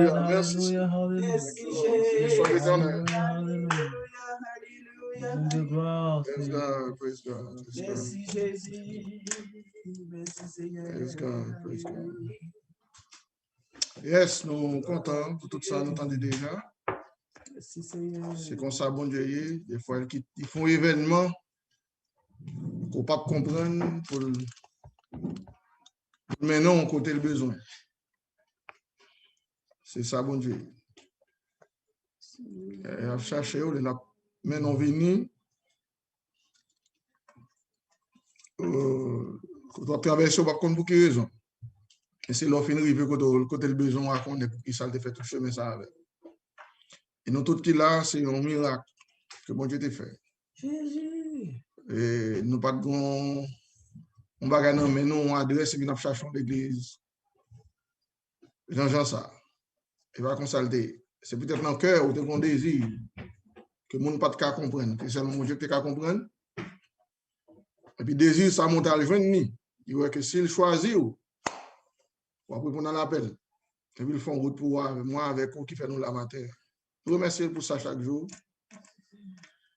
Merci. Hallelujah, hallelujah. Sois l'éternel. Hallelujah, hallelujah. De gloire, Praise God, praise God. Merci Jésus. Merci Seigneur. Praise God, praise God. Yes, nous sommes contents pour tout ça, nous entendons déjà. Merci Seigneur. C'est comme ça, bon Dieu, des fois, ils font événement qu'on ne peut pas comprendre pour maintenant, on côté le besoin. C'est ça, bon Dieu. On cherche, maintenant, on vient. On doit traverser par contre pour quelle raison. Et c'est l'offre arrive côté le besoin à connaître pour qui ça te fait tout chemin ça avec. Et nous tout qui là, c'est un miracle que bon Dieu t'a fait. Jésus. Et nous pas de on va non mais nous on adresse et nous cherchons l'église. Jean ça. Il va consulter. C'est peut-être dans le cœur ou ton désir que le monde pas de comprendre, que seulement mon Dieu te comprendre. Et puis désir ça monte à le joindre ni. Il voit que s'il choisit ou après on a l'appel. Et puis ils font route pour moi avec vous qui fait nous la matin. Je remercie pour ça chaque jour.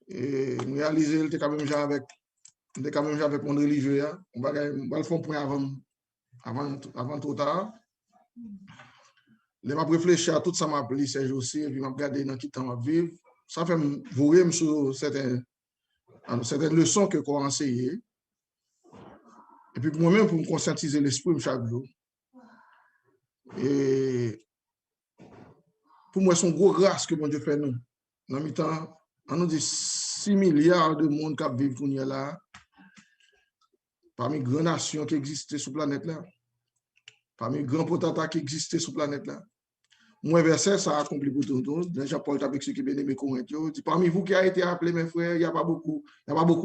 Et nous réaliser il était quand même avec mon religieux. On va le faire point avant trop tard. Je m'a réfléchi à tout ça m'a appelé ces jours-ci et puis m'a regardé dans qui temps à vivre. Ça fait voir sur certaines leçons que qu'on a enseigné. Et puis moi-même pour me conscientiser l'esprit chaque jour. Et pour moi, c'est une grosse grâce que mon Dieu fait nous. Dans le temps, on nous dit 6 milliards de monde qui vivent pour nous là, parmi les grandes nations qui existent sur la planète là, parmi les grands potentats qui existent sur la planète là. Moi, verset, ça a accompli pour tout le monde. Jean-Paul avec ceux qui viennent de Corinthiens, dit parmi vous qui a été appelé, mes frères, il n'y a pas beaucoup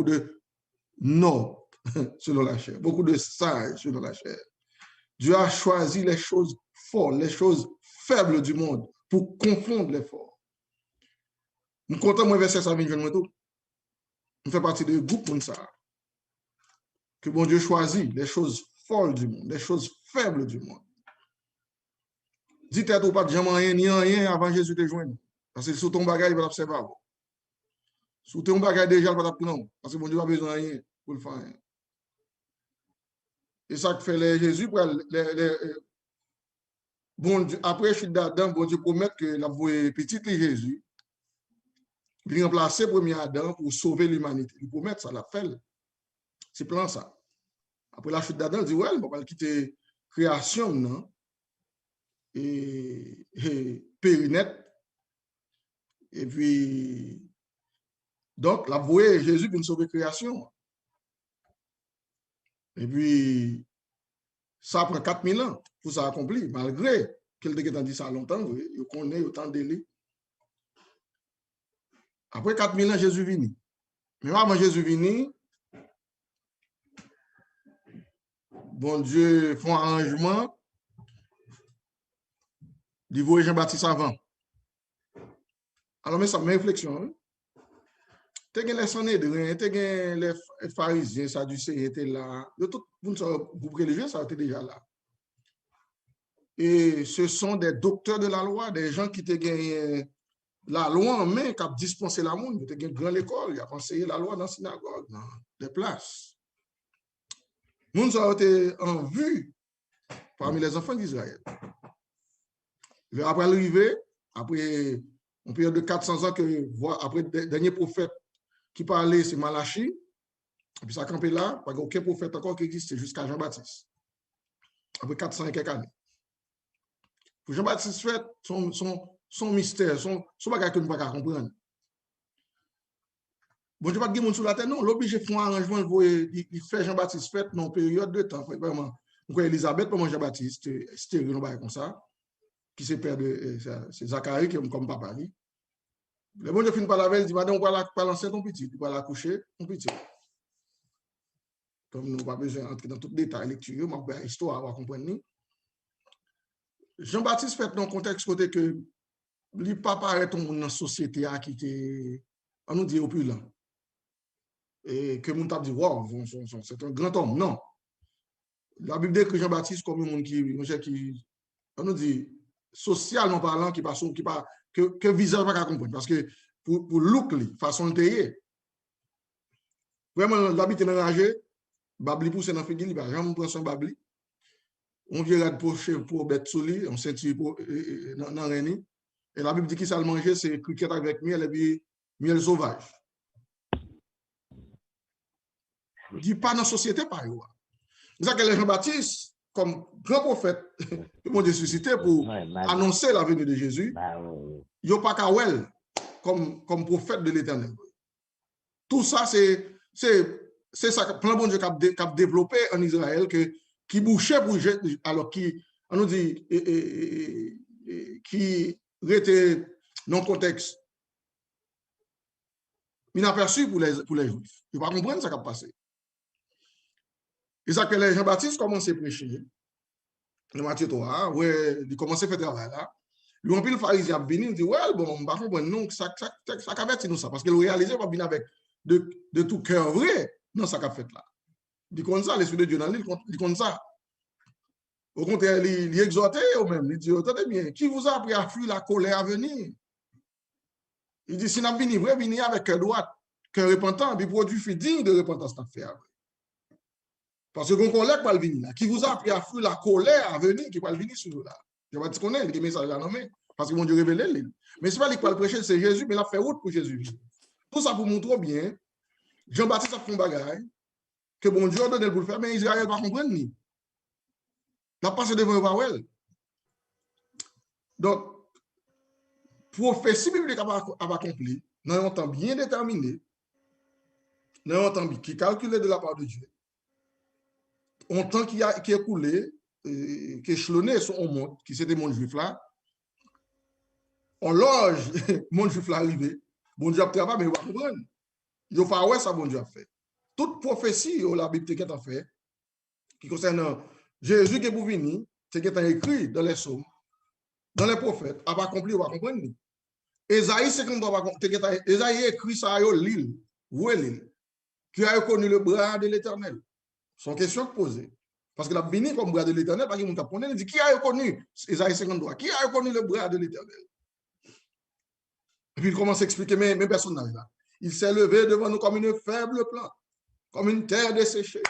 de non selon la chair, beaucoup de sages selon la chair. Dieu a choisi les choses fortes, les choses faibles du monde pour confondre les forts. Nous comptons, moi, verset, ça vient de tout. On fait partie du groupe comme ça. Que bon Dieu choisit les choses folles du monde, les choses faibles du monde. Dites-toi pas de jamais rien ni rien avant Jésus te joindre. Parce que sous ton bagage, il va t'observer. Sous ton bagage, déjà, il va t'apprendre. Parce que bon Dieu n'a besoin de rien pour le faire. Et ça que fait Jésus, bon Dieu, après chute d'Adam, bon Dieu promet que la petite Jésus, il remplacer le premier Adam pour sauver l'humanité. Il promet ça, la fait. C'est plan ça. Après la chute d'Adam, il dit, ouais, il ne va pas quitter création, non? Et périnette. Et puis, donc, la voie Jésus vient sauver création. Et puis, ça prend 4000 ans pour ça accomplir, malgré qu'il ait dit ça longtemps, il connaît autant de délai. Après 4000 ans, Jésus vient. Mais avant Jésus vient, bon Dieu fait un arrangement. Il voit Jean-Baptiste avant. Alors, mais ça, mes réflexions. Hein? Tu as les Sanhédrins, tu as les pharisiens, Sadducéens étaient là. Tout le groupe religieux, ça était déjà là. Et ce sont des docteurs de la loi, des gens qui ont gagné la loi en main, qui ont dispensé la monde. Ils ont gagné grande école, ils ont enseigné la loi dans la synagogue, dans des places. Nous avons été en vue parmi les enfants d'Israël. Après l'arrivée, après une période de 400 ans, après le dernier prophète qui parlait, c'est Malachi. Et puis ça a campé là, pas aucun prophète encore qui existe jusqu'à Jean-Baptiste. Après 400 et quelques années. Pour Jean-Baptiste fait son mystère, son bagage que nous ne pouvons pas comprendre. Bon, je ne vais pas dire sur la terre, non. L'obligé de faire un arrangement, il fait Jean-Baptiste fait dans une période de temps. Vraiment, Elisabeth, comment Jean-Baptiste, c'était comme ça, qui s'est perdu, c'est Zacharie qui est comme papa. Le bon Dieu finit par la veille, il dit, madame, on va pas lancer ton petit, tu vas la coucher, ton petit. Comme nous n'avons pas besoin d'entrer dans tout détail, lecture, mais l'histoire, on va comprendre. Jean-Baptiste fait dans le contexte côté que lui pas paraît dans la société qui était, on nous dit, opulent. Et que nous avons dit, wow, c'est un grand homme. Non. La Bible dit que Jean-Baptiste, comme un monde qui, on nous dit, socialement parlant, que visage pas comprendre. Parce que pour look, façon de tailler, vraiment, l'habit est enragé, babli pousse dans le figuier, il va jamais prendre son babli. On vient de poche pour bête sous lui, on ceinture dans Réni. Et la Bible dit qu'il s'est manger, c'est cricket avec miel et puis miel sauvage. Il dit pas dans la société, par exemple. C'est ça que les Jean-Baptiste, comme grand prophète, que mon Dieu suscité pour annoncer la venue de Jésus, il n'y a pas qu'à comme prophète de l'Éternel. Tout ça, c'est ça, plein bon Dieu qui a développé en Israël, qui bouchait pour alors qui, on nous dit, qui était dans le contexte inaperçu pour les Juifs. Ils ne vont pas comprendre ce qui a passé. Et ça que les Jean-Baptiste commencent à prêcher, le Matthieu 3, ouais, il commence à faire travail là. Lui, on peut le pharisien a béni, il dit, ouais, bon, on ne va pas comprendre, non, ça nous ça, parce qu'il réalise pas bien avec de tout cœur vrai, non, ça qu'a fait là. Il dit comme ça, l'Esprit de Dieu dans lui, il dit comme ça. Au contraire, il exhortait au même, il dit, attendez bien, qui vous a appris à fuir la colère à venir? Il dit, si nous venons vrai, venir avec cœur droit, cœur repentant, puis produit fait digne de repentance à faire. Parce que qu'on colère pas le venir là. Qui vous a appris à fuir la colère à venir, qui va venir sur nous là. Je vais dire qu'on est, il y a des messages à nommer, parce que mon Dieu révélé. Mais ce n'est pas lui qui va le prêcher, c'est Jésus, mais il a fait route pour Jésus. Tout ça pour montrer bien, Jean-Baptiste a fait un bagage, que bon Dieu a donné pour le faire, mais Israël ne va pas comprendre ni. Il n'a pas passé devant le Wawel. Donc, prophétie biblique a accompli, dans un temps bien déterminé, dans un temps qui est calculé de la part de Dieu, un temps qui est coulé, qui est échelonné sur un monde, qui c'était mon juif là, on loge, mon juif là arrivé, bon Dieu a travaillé, mais il va comprendre. Il va faire ça, bon Dieu a fait. Toute prophétie, la Bible a fait, qui concerne Jésus qui est pour venir, c'est qui est écrit dans les psaumes, dans les prophètes, a accompli, on va comprendre. Esaïe 53, Esaïe écrit ça à l'île, où est l'île, qui a reconnu le bras de l'Éternel. Son question posée. Parce que la béni comme bras de l'Éternel, parce qu'il m'a dit, qui a reconnu, Esaïe 53, qui a reconnu le bras de l'Éternel? Et puis il commence à expliquer mes personnages là. Il s'est levé devant nous comme une faible plante, comme une terre desséchée,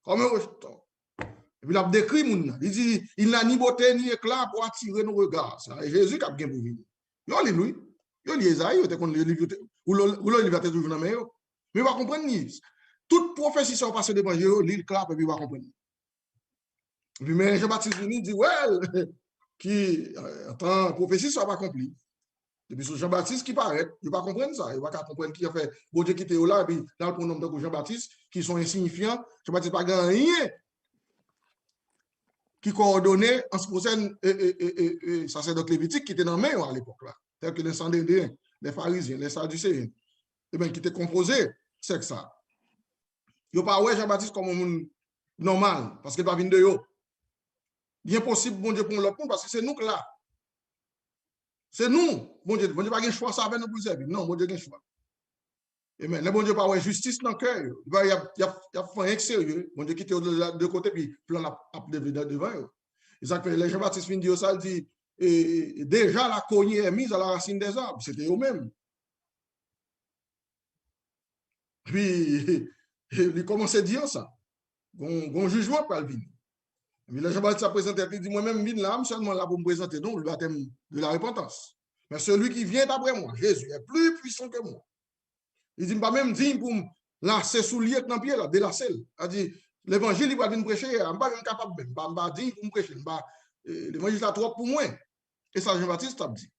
comme un rejeton. Et puis il a décrit mon. Il dit, il n'a ni beauté ni éclat pour attirer nos regards. C'est Jésus qui a bien pour venir. Yo li lui, yo li Esaïe, ou le livre toujours dans mais il va comprendre ni. Toute prophétie sont passées devant Jésus, il clap et puis il va comprendre. Et puis mais Jean-Baptiste venu dit well qui attends prophétie soit pas accomplie. Et puis Jean-Baptiste qui paraît, il va comprendre ça, il va comprendre qui a fait bon Dieu qui était là et puis dans le pronom de Jean-Baptiste qui sont insignifiants, Jean-Baptiste pas grand rien qui coordonnait en ce qui concerne sacerdoce lévitique qui était dans main à l'époque là, tel que les Sandéens, les pharisiens, les sadducéens, et bien qui étaient composés, c'est que ça. Il n'y a pas ouais Jean-Baptiste comme un monde normal parce qu'il va venir de yo. Il est impossible bon Dieu pour l'autre parce que c'est nous que là. C'est nous, bon Dieu pas de choix ça avec nous pour servir. Non, bon Dieu a un choix. Amen. Le bon Dieu pas ouais justice dans le cœur. Il y a fait un sérieux. Bon Dieu qui était de côté puis plan la devant eux. Et ça fait les Jean-Baptiste fin dit ça il dit déjà la cognée est mise à la racine des arbres, c'était eux-mêmes. Puis il commence à dire ça. Bon jugement pour le venir. Mais le Jean-Baptiste a présenté, il dit moi-même vine là, seulement là pour me présenter donc le baptême de la repentance. Mais celui qui vient après moi, Jésus est plus puissant que moi. Il dit, pas même digne pour me lancer sous lieu dans le pied, là, délasser. Il dit, l'évangile, il va venir prêcher, je ne suis pas capable, je ne suis pas digne pour me prêcher. L'évangile est trop pour moi. Et ça, Jean-Baptiste a dit.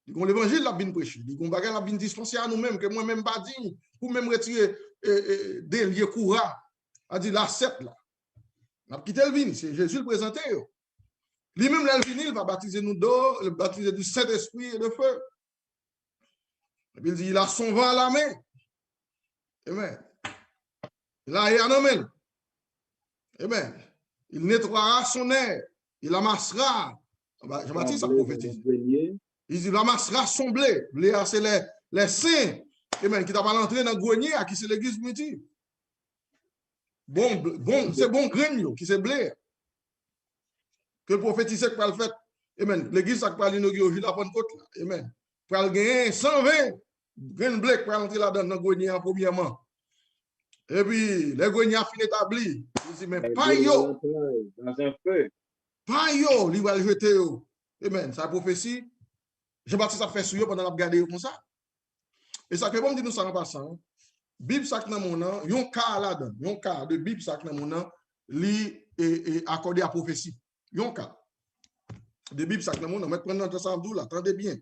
L'évangile, il va venir prêcher. Il va venir dispenser à nous-mêmes, que moi-même, pas digne, pour même retirer des lieux courants. Il dit, la 7, là. On a quitté le vin, c'est Jésus le présenté. Lui-même, là, il va baptiser nous d'eau, le baptiser du Saint-Esprit et de feu. Et puis il dit, il a son vent à la main. Amen. Il a rien en main. Amen. Il nettoiera son air. Il amassera. Jean-Baptiste a prophétisé. Il dit, il amassera son blé. Blé, c'est les saints. Amen. Qui t'a pas l'entrée dans le grenier, à qui c'est l'église primitive. Bon, c'est bon grain, qui c'est blé. Que le prophétise par le fait. Amen. L'église ça va l'inaugurer aujourd'hui la Pentecôte. Amen. Pour gagner 120 grains blé pour entrer là-dedans dans le grenier premièrement. Et puis, les greniers fin établi. Il dit, mais pas yo. Dans un feu. Pas yo, il va le jeter yo. Amen. Ça prophétie. Jean-Baptiste a fait sur yo pendant la garder comme ça. Et ça fait bon dire nous ça en passant. Bible ça dans mon nom, yon cas là-dedans, yon cas de Bible ça dans mon nom, li est accordé à prophétie. Yon cas de Bible ça dans mon nom, mais prendre notre ça là, attendez bien.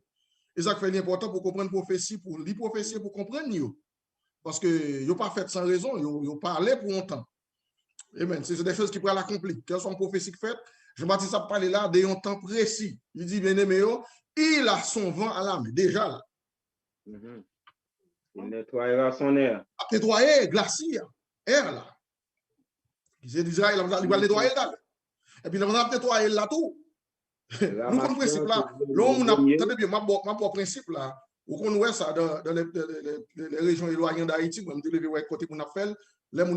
Et ça fait l'important pour comprendre prophétie, pour lire prophétie pour comprendre yo. Parce que yo pas fait sans raison, yo parlé pour longtemps. Amen. C'est des choses qui pourraient l'accomplir. Quelles sont les prophéties qui fait? Jean-Baptiste a parlé là d'un temps précis. Il dit, bien aimé, il a son vent à la main, déjà là. Il nettoyera son air. A nettoyer, glacier, air là. C'est d'Israël, il va nettoyer là. Et puis, il va nettoyer là tout. Nous connaissons le principe là. L'homme, attendez bien, ma principe là. Vous connaissez ça dans les régions éloignées d'Haïti, vous devez côté qu'on a fait. Les gens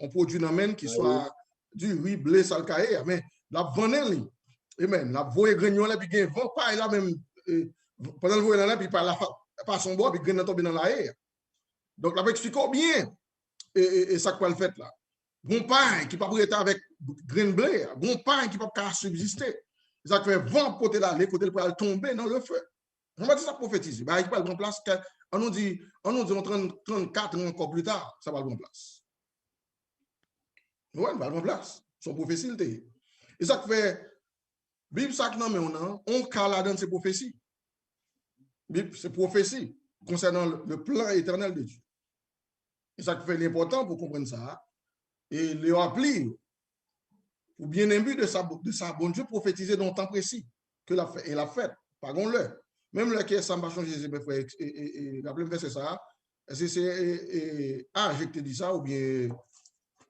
ont produit dans men qui soit du riz, blé, salcaïe, mais la vanille, amen, la voie grignon là, puis gain vent, pas là même, pendant le voie là, puis par son bord, puis grain tombe dans l'air. Donc, là, explique bien, et ça quoi le fait là. Bon pain qui pas pour être avec grain blé, bon pain qui pas pour subsister. Ça fait vent côté là, les côtés pour tomber dans le feu. On va dire ça prophétiser. Bah, il pas le place. On nous dit 34 ans encore plus tard, ça va le place. Ouais, va le place. Son prophétie, et ça fait, Bible, ça que non, on cale dans ces prophéties. Bible, c'est prophétie concernant le plan éternel de Dieu. Et ça fait l'important pour comprendre ça. Et le appeler, pour bien imbu de sa bon Dieu prophétiser dans le temps précis que la fête, pardon-le. Même le qui est sans changer, mes frères, et rappelez-moi c'est ça. Est-ce que c'est Age qui dit ça ou bien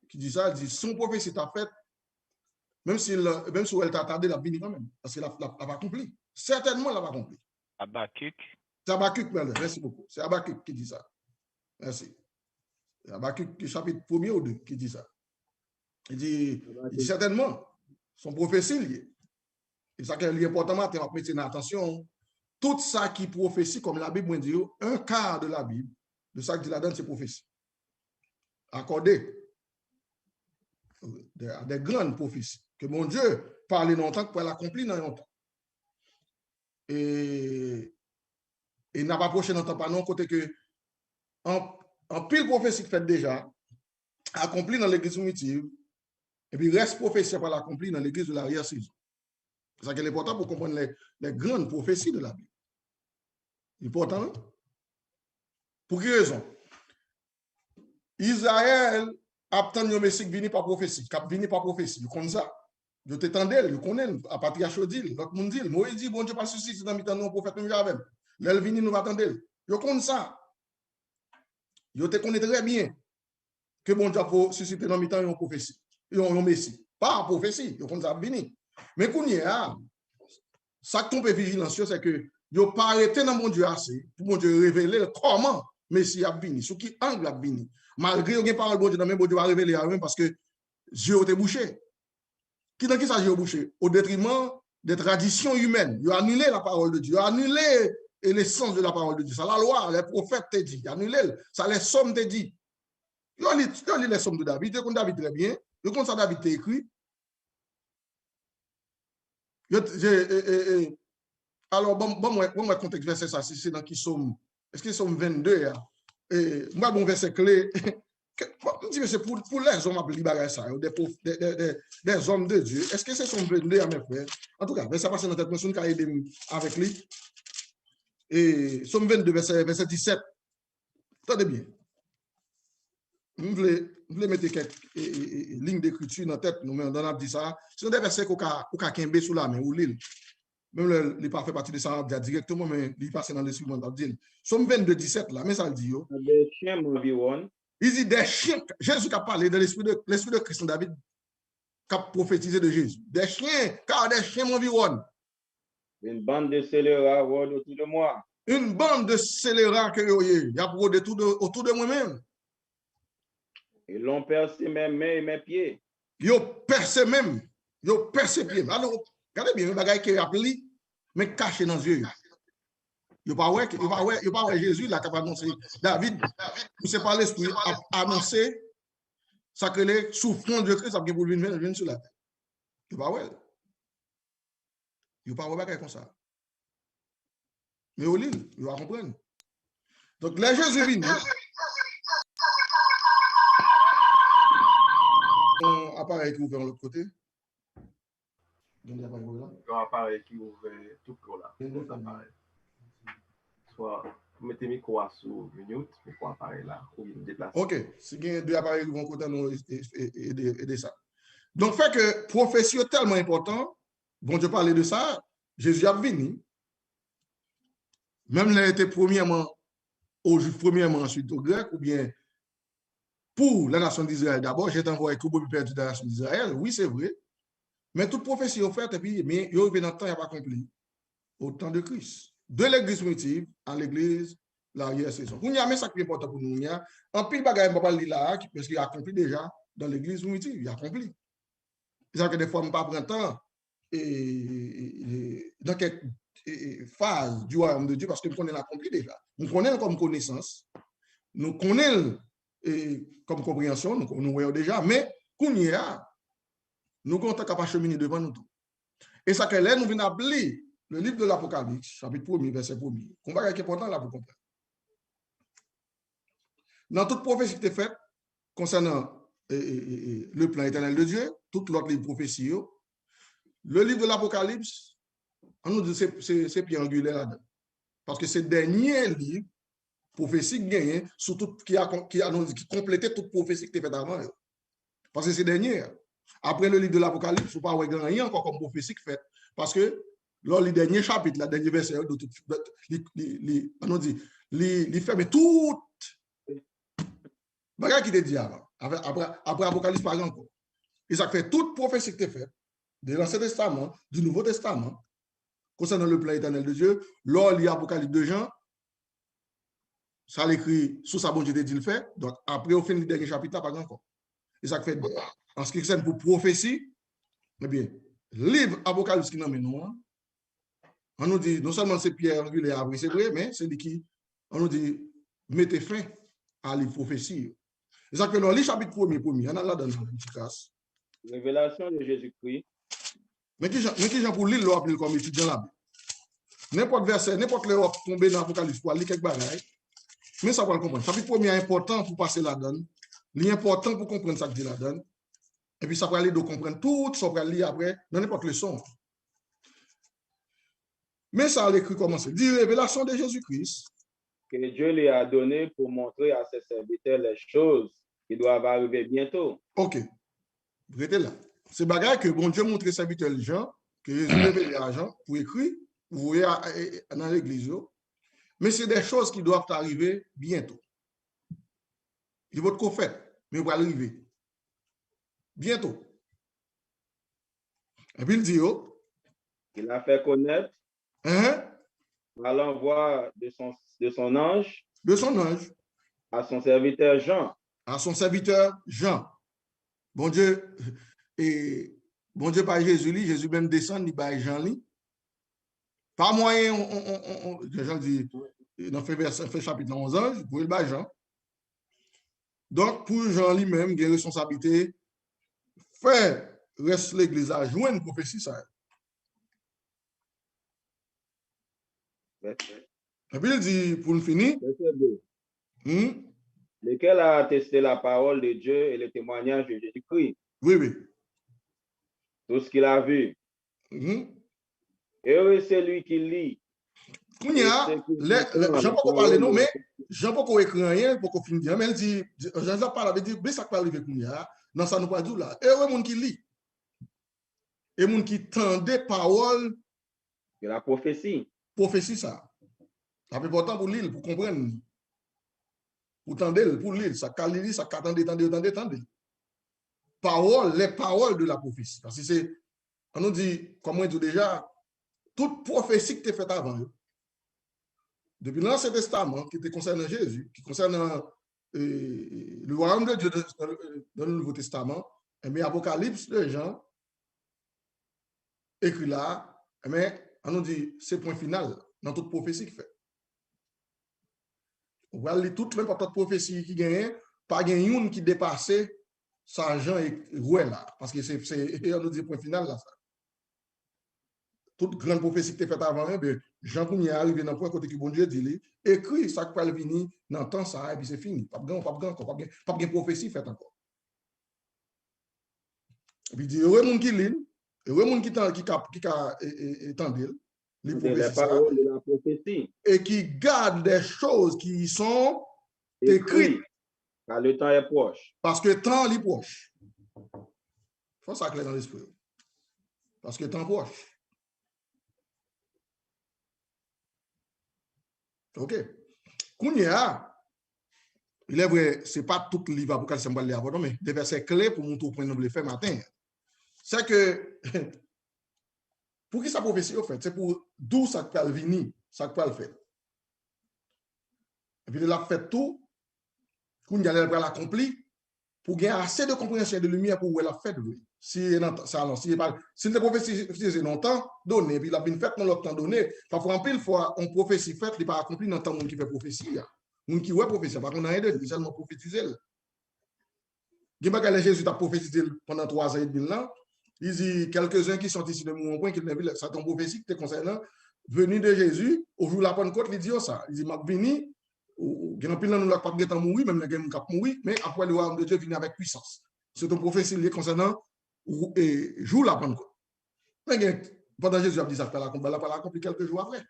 qui dit ça, il dit son prophétie t'a fait, même si elle t'a tardé, la béni quand même, parce qu'elle va accompli. Certainement, elle va accompli. Habakkuk. C'est Habakkuk, merci beaucoup. C'est Habakkuk qui dit ça. Merci. C'est Habakkuk, chapitre 1er ou 2, qui dit ça. Il dit certainement, son prophétie liée. Et ça qui est important, tu vas prêter attention. Tout ça qui prophétie, comme la Bible dit, un quart de la Bible, de ça qui dit là-dedans, c'est prophétie. Accordé des grandes prophéties. Que mon Dieu parle longtemps pour l'accomplir dans longtemps. Et n'a pas approché dans le temps pas non, côté que en pile prophétie fait déjà, accompli dans l'église primitive, et puis reste prophétie pas l'accompli dans l'église de l'arrière-saison. C'est ça qui est important pour comprendre les grandes prophéties de la Bible. Important, non? Pour quelle raison? Israël a obtenu un Messie qui vient par prophétie, qui vient par prophétie. Vous connaissez ça? Je t'étendais, je connais, à partir de Chodil, l'autre monde dit, Moïse dit, bon Dieu, pas suscité dans le temps, prophète, nous avec. L'elle vient, nous attendons. Je connais ça. Je te connais très bien que bon Dieu a suscité dans le temps une prophétie, un Messie. Pas en prophétie, je connais ça venir. Mais qu'on y a, ça qui tombe vigilance, c'est que je n'ai pas arrêté dans mon Dieu assez pour mon Dieu révéler comment Messie a venu, sous qui angle a venu. Malgré qu'il y a une parole de Dieu, bon Dieu va révéler à eux parce que Dieu a été bouché. Qui dans qui ça Dieu bouché? Au détriment des traditions humaines. Il a annulé la parole de Dieu, il a annulé l'essence de la parole de Dieu. Ça, la loi, les prophètes t'ont dit, il a annulé, ça, les sommes t'ont dit. Il a lu les sommes de David, il connaît David très bien, il connaît ça David t'a écrit. Alors, bon, contexte verset ça, c'est dans qui somme, est-ce que somme 22, moi, bon verset clé, c'est pour les hommes à ça, des hommes de Dieu. Est-ce que c'est somme 22 à mes frères? En tout cas, ça passe dans cette personne qui a aidé avec lui. Et somme 22, verset 17. Attendez bien. Vous voulez mettre quelques lignes d'écriture dans la tête, nous on a dit ça. C'est des versets qu'on a kembe sous la main ou l'île. Même il n'est pas fait partie de ça directement, mais il passe dans les suivants. Somme 22, 17 là, mais ça le dit. Des chiens m'environnent. Il dit des chiens. Jésus a parlé de l'esprit de Christ David qui a prophétisé de Jésus. Des chiens, car des chiens m'environnent. Une bande de scélérats rôde autour de moi. Une bande de scélérats que il y a autour de moi-même. Ils l'ont percé mes mains et mes pieds. Ils ont percé même Yo persépié. Alors, regardez bien, les bagages qui rappelent, mais caché dans les yeux. Yo pas ouais Jésus là capable d'annoncer. David, c'est pas l'esprit a annoncé ça que les souffrances de Christ a pour venir sur la terre. Yo pas ouais. Yo pas ouais bagages comme ça. Mais au lit, yo va comprendre. Donc les Jésus venu. On appareil qui ouvert de l'autre côté. Un appareil qui ouvre tout le là. Soit vous mettez le micro sur mute, micro appareil là, ou vous déplacez. Ok, si il y a deux appareils qui vont côté nous aider ça. Donc, fait que prophétie est tellement important, bon Dieu parlait de ça, Jésus a venu, même il a été premièrement aux Juifs, premièrement ensuite aux Grecs, ou bien pour la nation d'Israël d'abord, j'ai envoyé que Bobby perdu dans la nation d'Israël, oui c'est vrai, mais toute prophétie est faite et puis, mais il y a eu dans le temps, il n'y a pas accompli, au temps de Christ. De l'église primitive à l'église l'arrière-saison. Il y a ça qui est important pour nous. Il y a un pile bagage qui parle là, parce qu'il a accompli déjà dans l'église primitive. Il a accompli. C'est-à-dire que des fois, on ne prend pas le temps et dans quelques phases du royaume de Dieu parce que nous connaissons l'accompli déjà. Nous connaissons comme connaissance, nous connaissons comme compréhension, nous voyons déjà, mais qu'on y a, nous comptons capable de cheminer devant nous tout. Et ça que là, nous venons appeler le livre de l'Apocalypse, chapitre 1er, verset 1er. Combat qui est important là pour comprendre. Dans toute prophétie qui est faite concernant le plan éternel de Dieu, toute l'autre livre de prophétie, le livre de l'Apocalypse, on nous dit c'est pierre angulaire là-dedans. Parce que c'est le dernier livre prophétie gagné, surtout qui complétait toute prophétie qui était faite avant. Parce que c'est le dernier. Après le livre de l'Apocalypse, il ne faut pas rien encore comme prophétie qui fait. Parce que lors du dernier chapitre, le dernier verset, il ferme tout bagage qui était dit avant. Après Apocalypse, par exemple. Et ça fait toute prophétie qui était faite de l'Ancien Testament, du Nouveau Testament, concernant le plan éternel de Dieu. Lors il y a Apocalypse de Jean, ça l'écrit sous sa bonne Dieu dit le fait. Donc après, au fin du dernier chapitre, par exemple. Et ça fait, en ce qui concerne pour prophétie, eh bien, livre Apocalypse qui n'en met nous, on nous dit, non seulement c'est pierre angulaire, c'est vrai, mais c'est lui qui, on nous dit, mettez fin à la prophétie. C'est ça que dans le chapitre 1er, on a là dans une petite classe. Révélation de Jésus-Christ. Mais qui j'en pour lire l'ordre comme étudiant là? N'importe verset, n'importe l'ordre tomber dans l'Apocalypse pour lire quelques bagages, mais ça va le comprendre. Chapitre 1er est important pour passer là-dedans. Il est important pour comprendre ça que dit là-dedans. Et puis ça va aller de comprendre tout, ça va lire après dans n'importe leçon. Mais ça a l'écrit comment c'est? Dit révélation de Jésus-Christ. Que Dieu lui a donné pour montrer à ses serviteurs les choses qui doivent arriver bientôt. Ok. Vous êtes là. C'est bagaille que bon Dieu montre aux serviteurs les gens, que Jésus révèle à Jean pour écrire, vous voyez dans l'église. Mais c'est des choses qui doivent arriver bientôt. Il va être fait, mais il va arriver. Bientôt. Et puis il dit, oh, Il a fait connaître à l'envoi de son ange à son serviteur Jean. À son serviteur Jean. Bon Dieu, par Jésus même descend, il par Jean. Pas moyen, Jean dit, dans le chapitre 11 anges, pour le Jean. Donc, pour Jean lui-même, il a une responsabilité, faire reste l'église à joindre une prophétie, ça. Et puis il dit, pour nous finir, lequel a attesté la parole de Dieu et le témoignage de Jésus-Christ. Oui. Tout ce qu'il a vu. Heureux c'est lui qui lit. Jean pas parler non, mais Jean pas écrit rien pour qu'on finisse. Mais il dit, Jean parle, il dit, mais ça peut arriver comme ça. Non, ça nous pas dit là. Heureux monde qui lit. Et monde qui tend des paroles. De la prophétie. Prophétie, ça. C'est important pour lire, pour comprendre. Pour tendre, pour lire. Ça qu'à lire, ça qu'à tendre. Paroles, les paroles de la prophétie. Parce que c'est, on nous dit, comme on dit déjà, toute prophétie qui était faite avant, depuis l'Ancien Testament, qui était concernant Jésus, qui concerne le royaume de Dieu dans le Nouveau Testament, mais Apocalypse de Jean, écrit là, mais on nous dit, c'est point final dans toute prophétie qui fait. On va lire toute l'importante prophétie qui gagne, pas gagne une qui dépasse ça Jean et Rouet là, parce que c'est on nous dit point final là. Ça. Toute grande prophétie qui est faite avant, ben, Jean Kounia est arrivé dans le point côté que bon Dieu dit, écrit ça qui va venir dans le temps ça, et puis c'est fini. Pas de prophétie faite encore. Et puis il dit, heureux monde qui lit, heureux monde qui entendent les prophéties et qui garde des choses qui sont écrites. Car le temps est proche. Parce que le temps est proche. Il faut ça clair dans l'esprit. Parce que le temps est proche. OK. Kounia, il est vrai, ce n'est pas tout le livre Apocalypse, mais des versets clés pour nous tout prendre le faire matin. C'est que, pour qui ça prophétie, en fait, c'est pour d'où ça peut venir, ça peut le faire. Et puis, il a fait tout, Kounia l'a accompli, pour gagner assez de compréhension et de lumière pour où elle a fait. Si la prophétie c'est longtemps donné, puis il a bien fait dans le temps donné, parfois en pile fois, on prophétie faite, il n'est pas accompli dans le temps qui fait prophétie. Moun qui ouais prophétie, par contre, on a rien de lui, seulement prophétiser. Jésus a prophétisé pendant 3 ans et demi là. Il dit quelques-uns qui sont ici de mon point, qui n'ont vu ça, ton prophétie qui te concerne, venu de Jésus, au jour de la Pentecôte, il dit ça. Il dit, m'a venu, il y a un pile dans nous, pas de mourir, même les gens qui mourir, mais après le royaume de Dieu vient avec puissance. C'est une prophétie concernant et jour la Pentecôte. Pendant Jésus a dit ça, elle a accompli quelques jours après.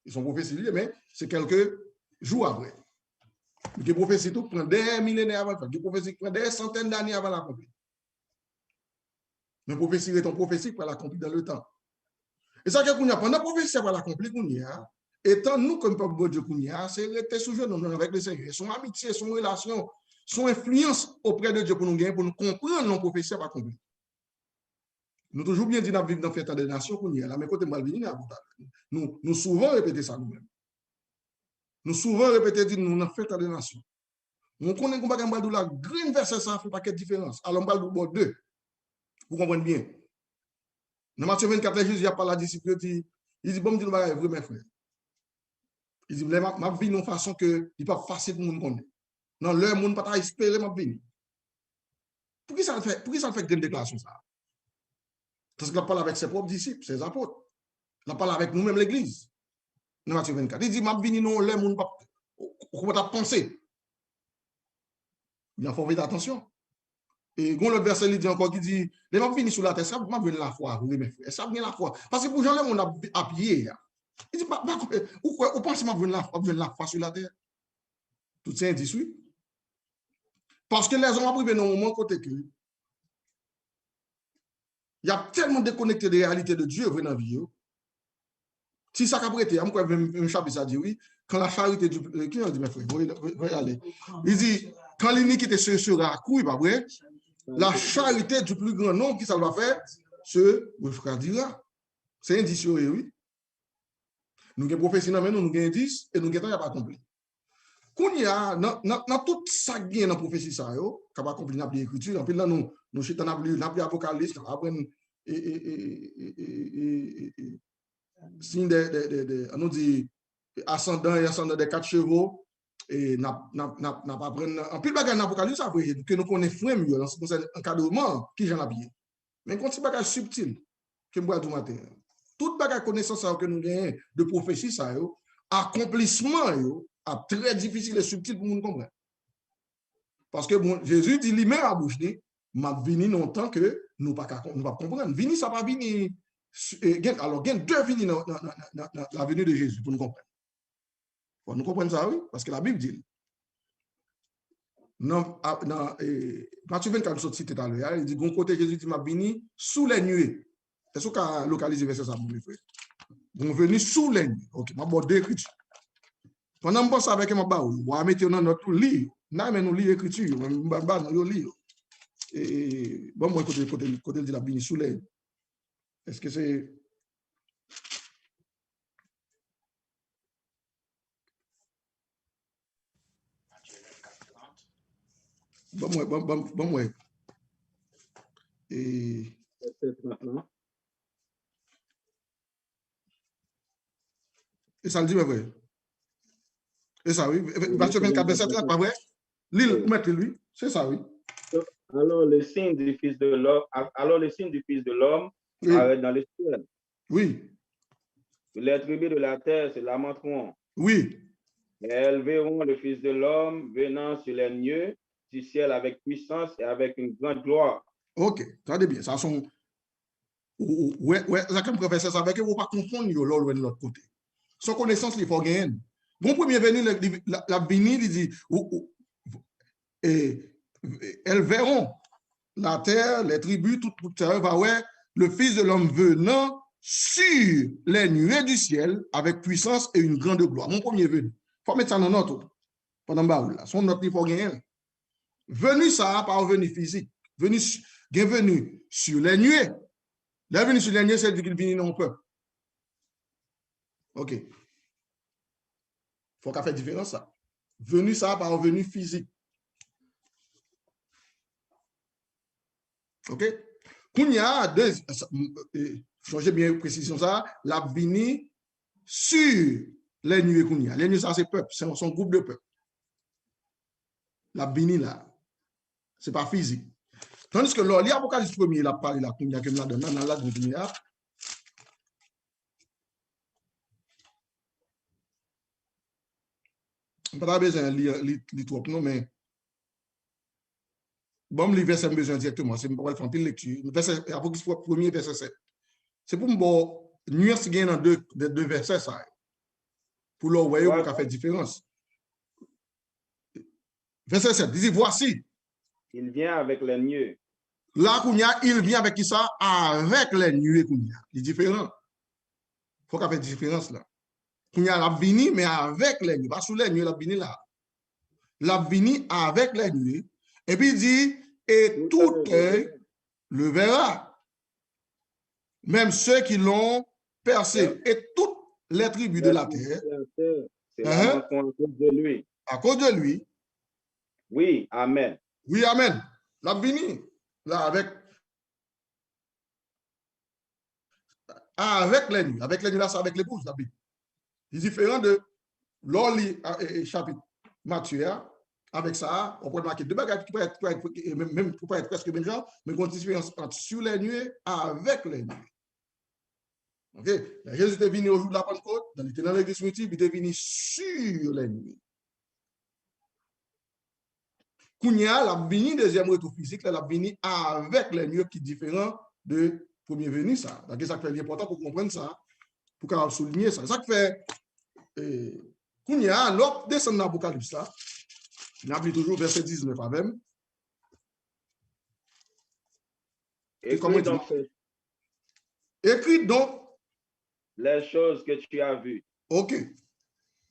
Ils sont prophéties, mais c'est quelques jours après. Les prophéties tout prend des millénaires avant, les prophéties prend des centaines d'années avant l'accomplir. Mais prophétie est une prophétie pour l'accomplir dans le temps. Et ça, pendant la prophétie pour l'accomplir, étant nous comme peuple de Dieu, c'est rester sous nous avec le Seigneur, son amitié, son relation, son influence auprès de Dieu pour nous gagner, pour nous comprendre nos prophéties pour accomplir. Nous toujours bien dit, nous vivons dans le fait des nations, mais côté nous souvent répétons ça nous-mêmes. Nous souvent répétons, nous dans le fait des nations. On connaît qu'on va la grande verset, ça fait pas de différence. Alors, on parle de deux. Vous comprenez bien. Dans Matthieu 24, Jésus a parlé à la disciple, il dit, bon, je dis, vrai, mes frères. Il dit, ma vie, d'une façon que il n'est pas facile pour nous connaître. Non, leur monde pas espérer ma vie. Pour qui ça le fait une déclaration ça? Parce qu'il a parlé avec ses propres disciples, ses apôtres. Il a parlé avec nous-mêmes, l'Église. Dans Matthieu 24. Il dit, ma vie, non, leur monde pas. Comment tu as pensé? Il faut faire attention. Et quand le verset il dit encore, qui dit, les gens venus sur la terre, ça va venir la foi, oui, mes frères, ça va venir la foi. Parce que pour gens-là, on a appuyé. Il dit, vous pensez que va venir la foi sur la terre? Tout ça, il dit, oui. Parce que les hommes arrivent dans un moment côté que il y a tellement déconnecté des réalités de Dieu dans la vie. Si ça a prêté, un chapitre, ça dit, oui, quand la charité du. Qui a dit, mes frères, voyez aller. Il dit, quand l'iniquité sera accrue, pas vrai? La charité du plus grand nombre qui ça va faire se refroidira. C'est indicieux, oui. Nous avons prophétie, nous avons indice et nous avons pas accompli. Quand il y a dans tout ça qui est dans la prophétie, ça qui va accomplir dans l'écriture, puis là, nous avons Apocalypse, nous avons signe on dit ascendant des 4 chevaux. Et n'a pas pris en pile bagage dans l'Apocalypse que nous connaissons mieux dans un encadrement qui j'en ai bien. Mais quand c'est bagage subtil que moi du matin, toute bagage connaissance que nous gagnons de prophétie ça accomplissement est très difficile et subtil pour nous comprendre. Parce que bon, Jésus dit lui-même à bouche dit m'a venu longtemps que nous pas comprendre. Vini ça pas vini alors il y a deux vini dans la venue de Jésus pour nous comprendre. Nous comprenons ça, oui, parce que la Bible dit. Dans Matthieu 24, je cité tout à l'heure, il dit, bon côté Jésus dit, m'a venu sous les nuées. Est-ce qu'on a localisé verset ça, mon frère? Bon, venu sous les nuées. Ok, m'a abordé l'écriture. Pendant que je pense avec ma baou, on va mettre dans notre livre. Non, mais nous lisons l'écriture, nous lisons. Et bon, moi, côté de la Bible sous les. Est-ce que c'est. Bon, ouais. Et. Et ça le dit, mais vrai. Et ça, oui. Matthieu 24, verset 30, pas vrai? L'île, mettez lui. C'est ça, oui. Alors, le signe du Fils de l'homme, Oui. arrête dans les cieux. Oui. Les tribus de la terre se lamenteront. Oui. Et elles verront le Fils de l'homme venant sur les nuées du ciel avec puissance et avec une grande gloire. Ok, très bien. Ça sont. Ouais, ça comme professeur, ça veut dire qu'on ne va pas confondre l'autre de l'autre côté. Sans connaissance, il faut gagner. Bon, premier venu, la bénie, il dit, et elles verront la terre, les tribus, tout terre va ouais, le Fils de l'homme venant sur les nuées du ciel avec puissance et une grande gloire. Mon premier venu. Il faut mettre ça dans notre. Pendant baoul là. Son note, il faut gagner. Venu ça, pas venu physique. Venu sur les nuées. La venue sur les nuées, c'est qu'il vient non peuple. OK. Il faut qu'on fasse différence ça. Venu ça, pas venu physique. OK? Quand il y a deux, changez bien précision ça, la venue sur les nuées qu'on y a. Les nuées, ça, c'est peuple, c'est son groupe de peuple. La venue là, c'est pas physique. Tandis que l'Apocalypse 1er, il a parlé là, qu'on y a comme là, dans la venue là. On n'a pas besoin de lire trop, non, mais bon, le verset besoin directement, c'est pour faire une pile lecture. Apocalypse 1er, verset 7. C'est pour me nuance dans deux versets, ça. Pour le voyer, pour faire différence. Verset 7, il dit, voici. Il vient avec les nuées. Là, il vient avec qui ça? Avec les nuées. Il est différent. Il faut qu'il y ait une différence là. Kounia l'a vini, mais avec les nuées. Pas sous les nuées, l'a vini là. L'a vini avec les nuées. Et puis il dit, et tout œil le verra. Même ceux qui l'ont percé. Et toutes les tribus de la terre. C'est la à cause de lui. À cause de lui. Oui, amen. Oui, amen. L'a vini. Là, avec les nuées. Avec les nuées, là, c'est avec l'épouse, la Bible. C'est différent de l'Oli chapitre Matthieu. Avec ça, on peut marquer deux bagages qui peuvent être, même pour pas être presque même genre, mais qu'on différence entre sur les nuées avec les nuées. OK? Jésus est venu au jour de la Pentecôte, dans l'église primitive, il est venu sur les nuées. Kounia, la vini deuxième retour physique, la vini avec les nuées qui est différent de premier venu, ça. Donc, ça fait important pour comprendre ça, pour souligner ça. Ça fait, Kounia, l'autre descend dans l'Apocalypse là. Il a toujours verset 19 à même. Écris donc les choses que tu as vues. OK.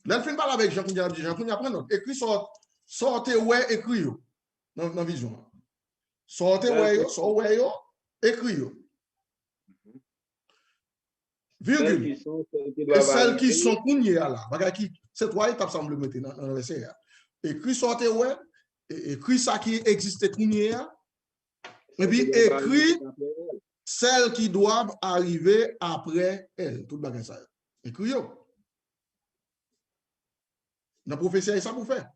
Là, je ne parle avec Jean Kounia, écris sortez ouais, écris dans la vision. Sortez ouais, écris. Virgule. Et celles qui sont Kounia là, c'est toi qui semble mettre dans le verset. Écrit sortez ouais, écrit ça qui existe Kounia, et puis écrit celles qui doivent arriver après elle. Tout le bagage ça. Écrit yo. Dans la prophétie, ça pour faire.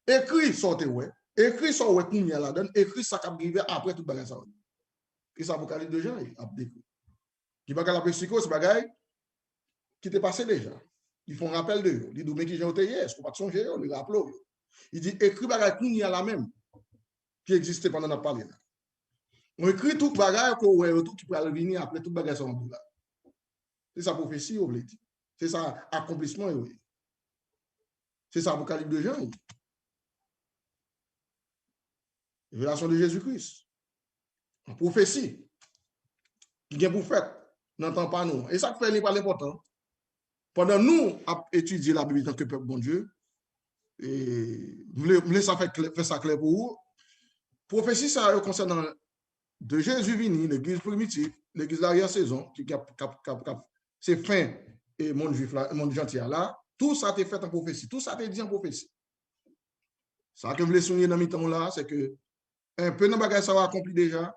Écrit sortez ouais, écrit sortez ouais Kounia là, donne écrit ça qui arrive après tout le bagage ça. Et ça Apocalypse de Jean, il a décrit. Qui va la psycho, ce bagage qui t'est passé déjà. Ils font rappel de eux. Ils disent, mais qui j'ai été hier, est-ce qu'on va te songer, on les rappelle. Il dit, écrit bagage qu'il y a la même, qui existait pendant notre parler. On écrit tout bagage tout qui peut venir après tout bagage en bout là. C'est sa prophétie, on dit. C'est ça accomplissement, oui. C'est ça Apocalypse de Jean. Révélation de Jésus-Christ. En prophétie. Qui vient pour faire, n'entend pas nous. Et ça fait n'est pas l'important. Pendant nous à étudier la Bible en tant que peuple bon Dieu, et vous voulez ça faire ça clair pour vous. Prophétie ça concernant de Jésus venu, l'église primitive, l'église d'arrière-saison, qui c'est fin et monde juif là, monde gentil là, tout ça a été fait en prophétie, tout ça a été dit en prophétie. Ça que je voulais souligner dans mes temps là, c'est que un peu de bagage ça va accompli déjà.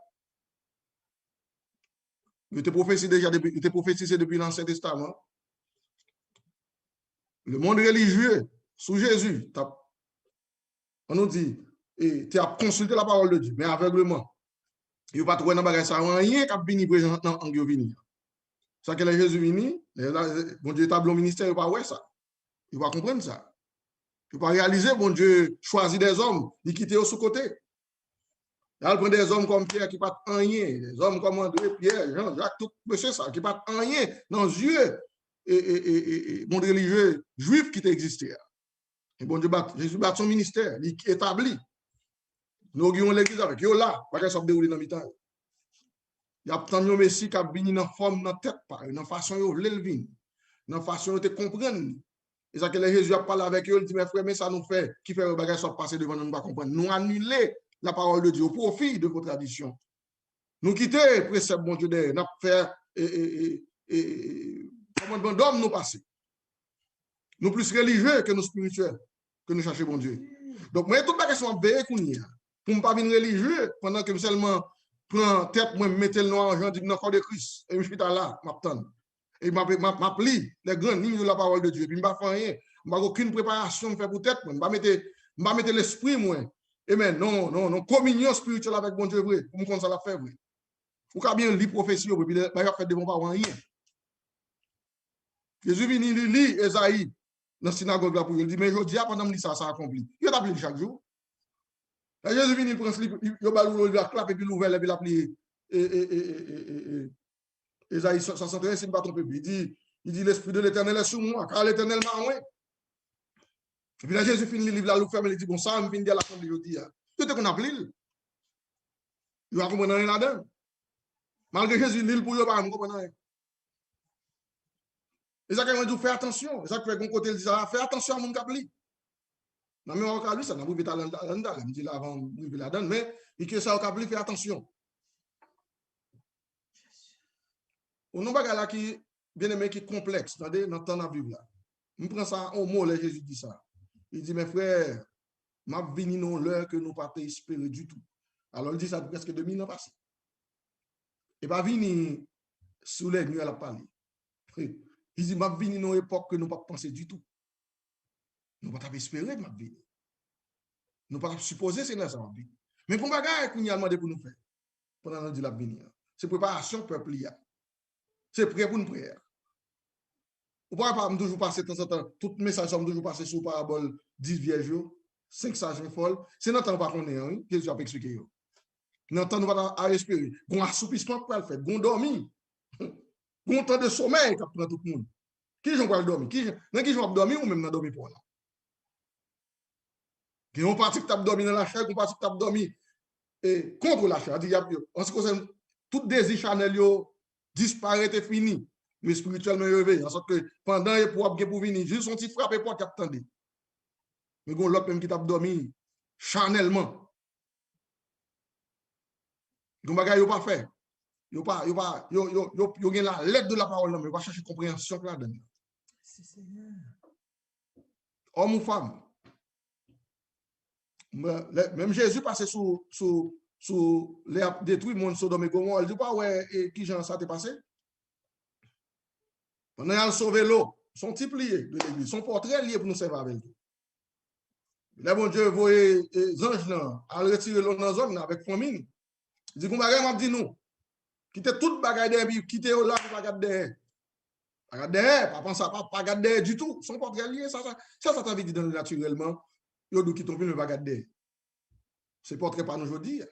Il était prophétisé déjà depuis l'Ancien Testament. Le monde religieux, sous Jésus, on nous dit, tu as consulté la parole de Dieu, mais aveuglement. Il n'y a pas trouvé dans le bagage, ça n'a rien qu'à venir présent dans l'Angleterre. Ça que les Jésus vini, bon Dieu tableau ministère, il va pas ouais ça. Il va comprendre ça. Il va réaliser, bon Dieu choisit des hommes, il quitte au sous-côté. Il prend des hommes comme Pierre qui ne pas rien, des hommes comme André, Pierre, Jean, Jacques, tout monsieur ça, qui ne pas rien dans les yeux et monde religieux juif qui existait. Et bon Dieu, Jésus bat son ministère, il établit. Nous avons l'église avec eux là, parce qu'elle s'est déroulée dans le temps. Il y a tant de Messie qui a venu dans la forme, dans la tête, dans la façon de le venir, dans la façon de comprendre. Et ça que Jésus a parlé avec eux, il dit, mes frères, mais ça nous fait, qui fait le bagage soit passé devant nous, nous ne pas comprendre. Nous annuler la parole de Dieu au profit de vos traditions. Nous quitter le précepte, bon Dieu, nous faire commandement d'homme nous passer. Nous plus religieux que nous spirituels, que nous cherchons bon Dieu. Donc, moi, toute la question est veillée pour ne pas venir religieux pendant que seulement prends tête, moi, mettez le noir en genre, dit, non, corps de Christ, et je suis là, m'attends. Et m'applique les grandes lignes de la parole de Dieu. Et puis, je ne vais pas faire rien. Je n'ai aucune préparation faire pour tête. Je ne vais pas mettre l'esprit, moi. Et mais non, communion spirituelle avec bon Dieu, vrai. Pour me ça la fait, vrai. Ou qu'à bien lire prophétie, et puis, il va faire devant pas rien. Jésus vient lire Esaïe dans la synagogue là pour il dit, mais je dis, pendant que ça accompli. Il a appelé chaque jour. Et Jésus vient, il prend ce livre, il va clap et puis l'ouvert, et puis l'appeler. Esaïe 61, c'est pas trompé. Il dit, l'Esprit de l'Éternel est sur moi, car l'Éternel m'a envoyé. Et puis là, Jésus finit le livre là, il ferme, il dit, bon, ça, je viens de dire la fin de aujourd'hui. Tout est qu'on appelle. Il va comprendre rien là-dedans. Malgré Jésus, l'île pour lui, il va comprendre rien. Et ça, quand il dit, fais attention. Et ça, fait qu'on côté, il dit, fais attention à mon capli. Non, mais on a lui, ça n'a pas vu talent là, il dit là avant, il la donne, mais il dit ça au capli, fais attention. On n'a pas là qui, bien aimé, qui est complexe, dans le temps de la Bible là. On prend ça au mot, là, Jésus dit ça. Il dit, mes frères, m'a venu non l'heure que nous pas espérer du tout. Alors, il dit ça presque 2000 ans passé. Et pas venir sous les nuits à la parler. Il dit, m'a venu non époque que nous pas penser du tout. Nous pas espérer, m'a venu. Nous pas supposer c'est dans ça, m'a venu. Mais pour bagage qu'on y a demandé pour nous faire, pendant nous dit la venir, c'est préparation peuple y a. C'est prêt pour une prière. Ou pas toujours passer de temps en temps, tout message sont toujours passé sur parabole 10 vierges, 5 sages folles. C'est notre temps pas qu'on est, hein, que je vais expliquer. Notre temps nous va à respirer. Bon assoupissement pour le faire, bon dormir. Bon temps de sommeil qui prend tout le monde. Qui j'en parle dormir? Qui j'en dormir ou même dans dormir pour là? Qui on parti que tu as dormi dans la chair, on parti que tu as dormi contre la chair. En ce qui concerne tout désir chanel disparaît et fini. Mais spirituellement réveillé. En sorte que pendant les pour venir, juste son petit frappé pour t'attendre. Mais bon, l'autre même qui t'a dormi chanellement. Donc, bagay yo pas fait. Yo gen la lettre de la parole, mais yo pas chercher compréhension là-dedans. Homme ou femme. Même Jésus passait sous les détruits le monde Sodome et Gomorrhe. Il dit pas ouais, qui genre ça t'est passé? On a sauvé l'eau, son type lié de l'église, son portrait lié pour nous servir avec lui. Là, bon Dieu, vous voyez les anges là, à retirer l'eau dans la zone avec famine. Il dit qu'on va dire nous, quittez toute bagaille derrière, quittez là pour pas garder derrière. Pas garder derrière, pas penser pas garder derrière du tout. Son portrait lié, ça t'a dit dans le naturellement, il y a qui tombent ne pas garder derrière. C'est portrait pas nous aujourd'hui.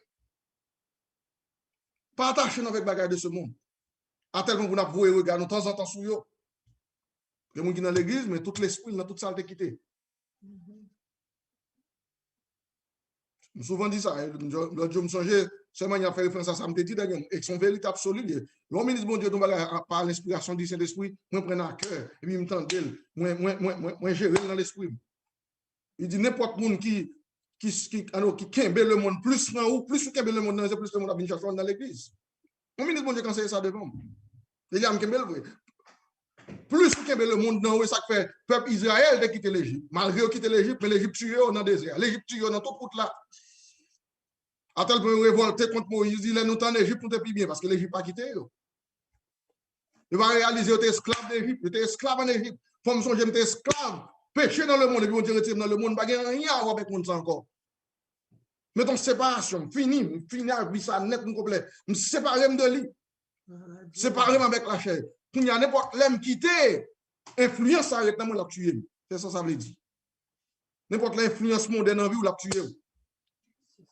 Pas attaché avec bagaille de ce monde. À tel point que vous n'avez pas regardé de temps en temps sur eux. Les gens qui sont dans l'église, mais tout l'esprit, dans toute salle, est quitté. Je me souvent dit ça. L'autre jour, je me songeais, seulement il a fait référence à ça, me dit d'ailleurs, et son vérité absolue. Le ministre, bon Dieu, par l'inspiration du Saint-Esprit, moi, je prends à cœur, et puis, il me tente moi, gérer dans l'esprit. Il dit, n'importe qui kembe le monde, plus kembe le monde, plus le monde a venu chercher dans l'église. Mon ministre, bon Dieu, conseille ça devant. Il y a un kembe le vrai. Plus que le monde dans ça fait peuple Israël de quitter l'Égypte. Malgré quitter l'Égypte, mais l'Égypte tue dans le désert. L'Égypte tue dans toute route là. À tel point révolté contre Moïse, il est nous en Égypte, tout est plus bien parce que l'Égypte n'a pas quitté. Il va réaliser qu'il était esclave d'Égypte, il était esclave en Égypte. Comme son j'aime esclave, péché dans le monde, et puis on dirait dans le monde, pas rien à voir avec le monde encore. Mettons séparation, fini avec ça net, complet. Me séparer de lui. Séparer avec la chair. Il y a n'importe l'homme quitté, influence avec le monde l'a tué. C'est ça veut dire. N'importe l'influence mondaine dans la vie ou l'a tué.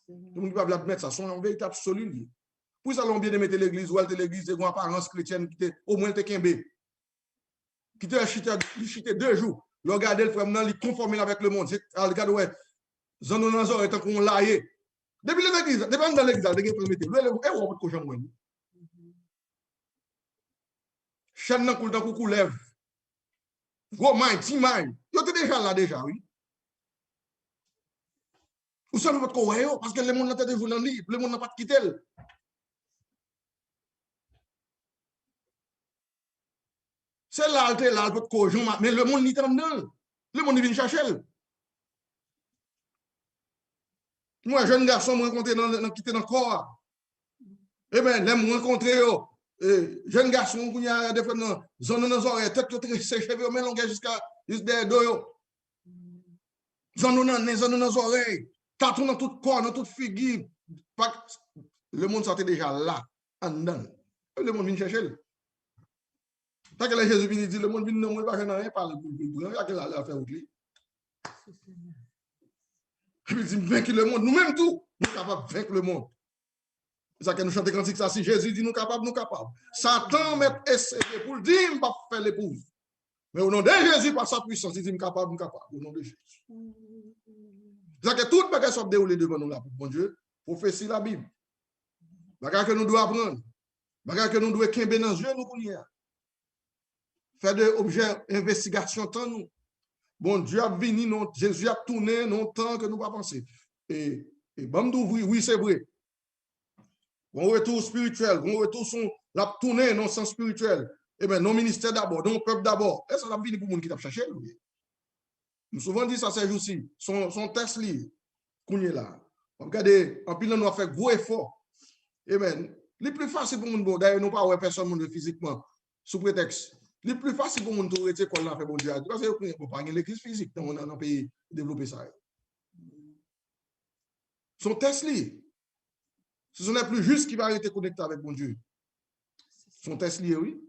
Le monde va mettre ça, son vérité absolue. Pour ça, l'on bien mettre l'église, ou l'église, c'est une apparence chrétienne qui était au moins Tekembe. Qui était chité 2 jours. Le regarder le frère, il est conformé avec le monde. Regarde, ouais, Zanonazor est qu'on l'a. Depuis l'église, depuis dans l'église, il y a un cochon. Chaîne dans le coucou lève. Gros main, petit main. Il était déjà là, déjà, oui. Vous savez votre corps, parce que le monde n'a pas de vous le monde n'a pas quitté. C'est là, votre cochon, mais le monde n'est pas dedans. Le monde vient chercher. Moi, jeune garçon, je rencontré dans le corps. Eh bien, je me rencontré, jeune garçon, qui a des fois dans zone dans oreilles, tête tressée, cheveux mélangés jusqu'à des dos. Zone dans oreilles, tatou dans tout corps, dans toute figure. Le monde sortait déjà là, en dedans. Le monde vient chercher. Tant que Jésus vient dire, le monde vient non, pas rien parler pour il y a que la faire oublier. Il dit vaincre le monde, nous-mêmes tout, nous sommes capables de vaincre le monde. C'est ça que nous chantons cantique ça, si Jésus dit nous capables, nous capables. Satan met essayé pour le dire, pas faire l'épouse. Mais au nom de Jésus, par sa puissance, il dit capable, au nom de Jésus. C'est ça que toute bagage soit déroulée devant nous là, pour bon Dieu, prophétie la Bible. Bagage que nous devons apprendre. Bagage que nous devons quimber dans les yeux, nous connaissons. Faire des objets d'investigation tant nous. Bon Dieu a venu, Jésus a tourné longtemps que nous pas penser. Et bon, oui, c'est vrai. On retour spirituel, on retour son la tournée dans le sens spirituel. Eh bien, nos ministères d'abord, nos peuples d'abord. Et ça l'a venu pour les gens qui t'a cherché. Nous souvent dit ça ces jours-ci. Son test li, qu'on est là. Regardez, en pile, on a fait gros effort. Eh bien, le plus facile pour nous, d'ailleurs, nous pas personne physiquement, sous prétexte. Le plus facile pour nous de rester qu'on a fait bon Dieu. Parce que nous ne pouvons pas gagner l'église physique dans un pays développé ça. Son test li. Ce sont les plus justes qui vont être connectés avec bon Dieu. Son test lié, oui.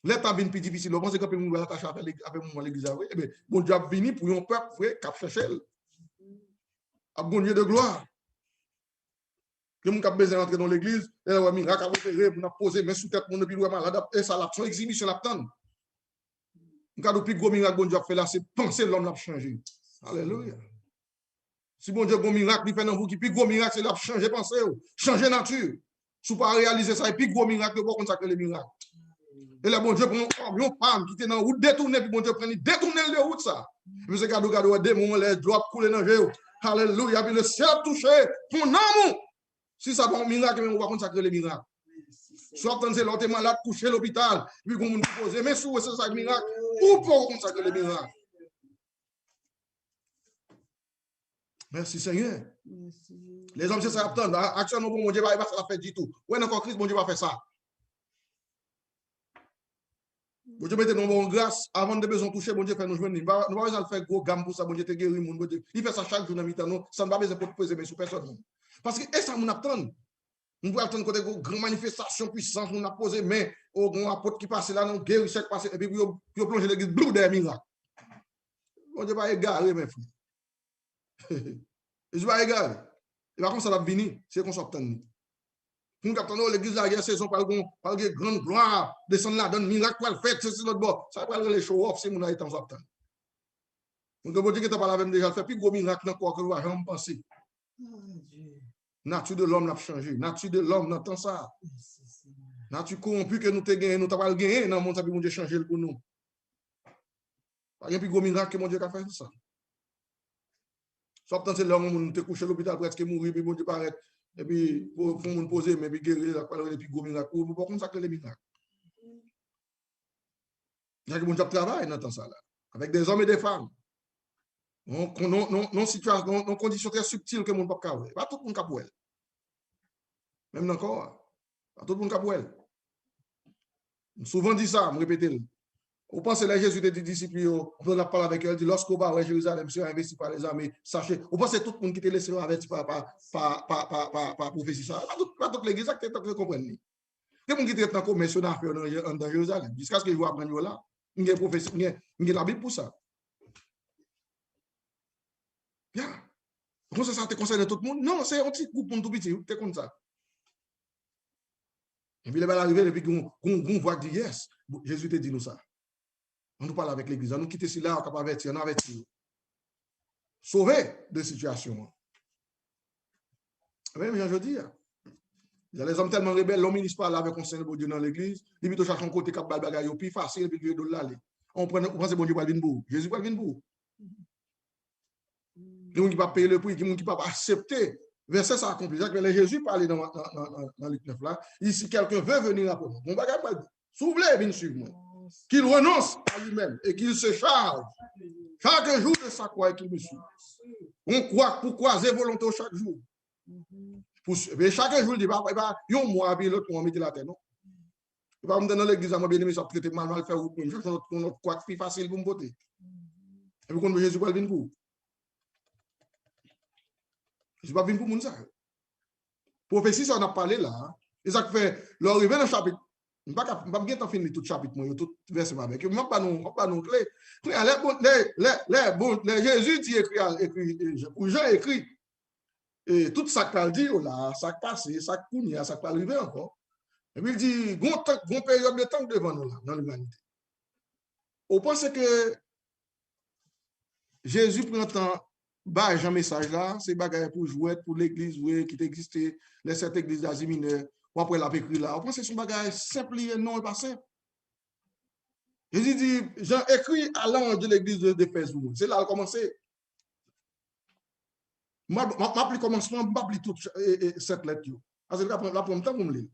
L'état est plus difficile. On pense que nous allons attacher avec l'église. Eh bien, bon Dieu a venu pour un peuple qui a cherché. À bon Dieu de gloire. Que nous avons besoin d'entrer dans l'église, et là, nous avons posé mes sous-têtes, mon puis malade, et ça, son exhibition, la tente. Nous avons plus gros miracle, bon Dieu a fait là, c'est penser l'homme l'a changé. Alléluia. Si bon Dieu a un miracle, il fait dans vous qui plus gros miracle, c'est l'a changer pensée, changer nature. Si vous ne pas réaliser ça, et puis gros miracle, vous consacrer les miracles. Et là, bon Dieu prend un femme qui était dans la route détournée, puis bon Dieu prend détourner la route ça. Puis c'est cadeau, démon, les doigts couler dans le jeu. Alléluia. Puis le ciel a touché ton amour. Si ça va un miracle, on va consacrer les miracles. Soit quand c'est l'autre malade, couché à l'hôpital, puis qu'on nous pose, mais si c'est ça le miracle, ou pour consacrer les miracles. Merci Seigneur. Merci. Les hommes, c'est ça, attendent. Actuellement, bon Dieu va pas faire du tout. Ouais, encore Christ, bon Dieu va faire ça. Bon Dieu mettez nos bonnes grâces avant de besoin toucher, bon Dieu fait nous joindre. Nous va pas faire gros gamme pour ça, bon Dieu te guérir, mon Dieu. Il fait ça chaque jour dans le temps, ça ne va pas besoin de poser mais sur personne. Parce que et ça nous attend. Nous pouvons attendre côté grande manifestation puissance, nous a posé mais au grand apôtre qui passe là, nous guérir chaque passé et puis vous plonger l'église blou des miracles. Bon Dieu pas égaré mes frères. Je vais égaré. Et par contre ça va venir, c'est qu'on s'attend. Nous attendons l'église là, il y a saison par grande gloire, descendre là, donne miracle pour le faire, c'est notre bord. Ça va aller les show off si nous avons temps attendre. Donc bon Dieu qui t'a parlé avec déjà fait plus gros miracle encore que nous avons pensé. Nature de l'homme n'a changé. Nature de l'homme n'entend ça. Nature corrompue que nous t'ai gagné, nous t'avons pas gagné dans le monde, ça peut mon Dieu changer pour nous. Pas un plus gros miracle que mon Dieu a fait ça. Soit c'est l'homme nous t'ai couché à l'hôpital presque mourir, puis mon Dieu paraît. Et puis pour nous poser, mais puis guérir, et puis gros miracle. Nous ne pouvons pas consacrer les miracles. Il y a que mon Dieu travaille dans ça là. Avec des hommes et des femmes. Non conditions très subtiles que mon papa a. Pas tout le monde capoué. Même encore, pas tout le monde capoué. Souvent dit ça, je répète. Vous pensez que Jésus dit disciples, on a parlé avec eux, dit lorsqu'on va à Jérusalem sera investi par les armées, sachez, vous pensez que tout le monde qui était laissé averti par prophétie, pas toute l'église, qui est comprendre. Tout le monde qui était en commerce dans Jérusalem, jusqu'à ce que je vois apprendre là, il y a prophétie, il y a la Bible pour ça. Bien. Comment ça te concerne tout le monde? Non, c'est un petit groupe tout petit, c'est comme ça. Et puis, il va arriver, et puis, on voit dire, yes, Jésus te dit nous ça. On nous parle avec l'église, on nous quitte ici là, on est capable d'avertir, on avertit. Sauver de situation. Même je dis, il y a les hommes tellement rebelles, l'homme ministre pas là avec conseil de Dieu dans l'église, il vient chercher un côté cap bagaille, puis facile, et puis Dieu doit l'aller. On pense que bon Dieu va venir pour Jésus va venir pour. Il y a qui va payer le prix, il y a qui va accepter. Verset ça accompli. Jésus parlait dans Luc 9 là. Si quelqu'un veut venir après moi, mon bagage pas dit. S'ouvre et viens suivre moi. Qu'il renonce à lui-même et qu'il se charge chaque jour de sa croix et qu'il me suit. On croit pour croiser volonté chaque jour. Mais chaque jour, il dit, il y a un mois, puis l'autre mois, mettre la tête, non? Il va me donner dans l'église, à moi, bien aimé, ça peut être mal faire ou une chose, notre croix plus facile pour me voter. Et puis, quand Jésus va venir pour. Je ne vais pas venir pour mon ça. Prophétie, ça on a parlé là. Et ça fait, l'arrivée dans le chapitre. Je ne vais pas bien finir tout le chapitre, tout verset avec. Je ne vais pas nous clé. Jésus dit écrit, Jean écrit. Et tout ça qu'il dit, là, ça passe, ça coule, ça peut arriver encore. Et puis il dit, une période de temps devant nous là, dans l'humanité. On pense que Jésus prend temps. Bah, j'ai un message là, c'est bagaille pour jouer pour l'église qui existait, les sept églises d'Asie mineure, ou après la écrit là. On pense que c'est un bagage simple et non pas simple. Jésus dit, j'ai écrit à l'ange de l'église d'Éphèse. C'est là qu'il a commencé. Je ne plus commencement, je ne plus toute cette lettre. Parce que la première temps, vous me lire.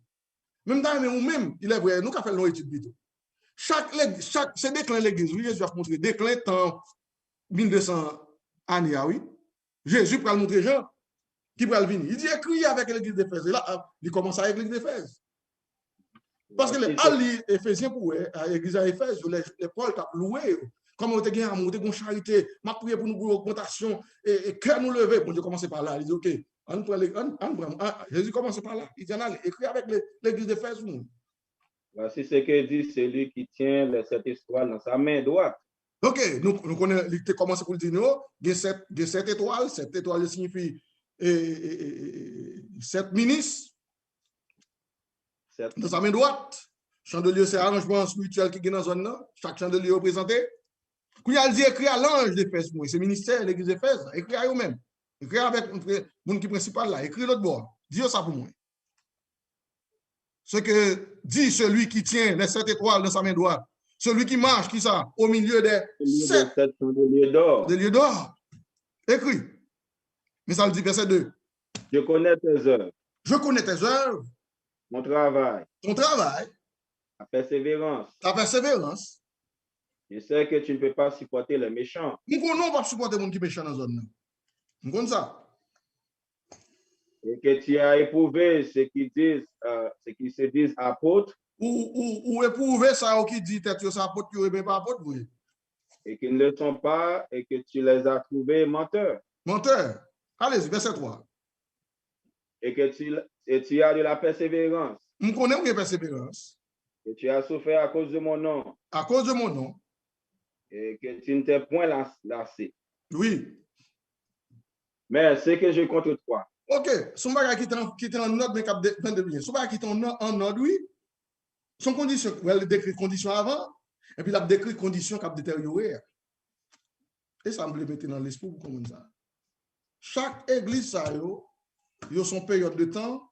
Même dans nous-mêmes, il est vrai, nous avons fait nos études vite. C'est déclin l'église, oui, Jésus a montré, déclin temps 1200 années, oui. Jésus peut le montrer Jean, qui peut le venir. Il dit écrit avec l'église d'Éphèse. Et là, il commence avec l'église d'Éphèse. Parce que les Éphésiens, pour l'église d'Éphèse, les Paul t'a loué. Comme on était amour, on était charité, m'a prié pour nous pour l'augmentation, et cœur nous lever. Bon, Dieu commence par là. Il dit, OK, Jésus commence par là. Il dit, allez, écrit avec l'église d'Éphèse. Voici ce que dit celui qui tient les 7 étoiles dans sa main droite. OK, nous connaissons, il a commencé pour dire, il y a 7 étoiles. 7 étoiles signifie 7 ministres. Dans sa main droite. Chandelier, c'est arrangement spirituel qui est dans la zone là. Chaque chandelier est représenté. Quand il a dit écrit à l'ange d'Éphèse, c'est le ministère de l'église d'Éphèse, écrit à eux-mêmes. Écrit avec le monde qui est principal là, écrit l'autre bord. Dis ça pour moi. Ce que dit celui qui tient les 7 étoiles dans sa main droite, celui qui marche, qui ça, au milieu des 7 chandeliers d'or. Écrit. Mais ça le dit verset 2. Je connais tes œuvres. Je connais tes œuvres. Mon travail. Ton travail. La persévérance. La persévérance. Je sais que tu ne peux pas supporter les méchants. Nous ne pouvons pas supporter les gens qui sont méchants dans la zone. Nous connaissons ça. Et que tu as éprouvé ce qui se disent apôtres. Ou éprouver ça qui dit que tu es apôtre, tu n'es pas apôtre. Et qu'ils ne le sont pas et que tu les as trouvés menteurs. Menteurs. Allez-y, verset 3. Et que tu as de la persévérance. Nous connaissons la persévérance. Et tu as souffert à cause de mon nom. À cause de mon nom. Et que tu ne t'es point lassé. Oui. Mais ce que je contre toi. OK. Son bagage qui est en note, mais qui est bien. Son bagage qui est en note, oui. Son condition, elle décrit condition avant, et puis elle décrit condition qui a détérioré. Et ça me mettre dans l'esprit comme ça. Chaque église, ça y a son période de temps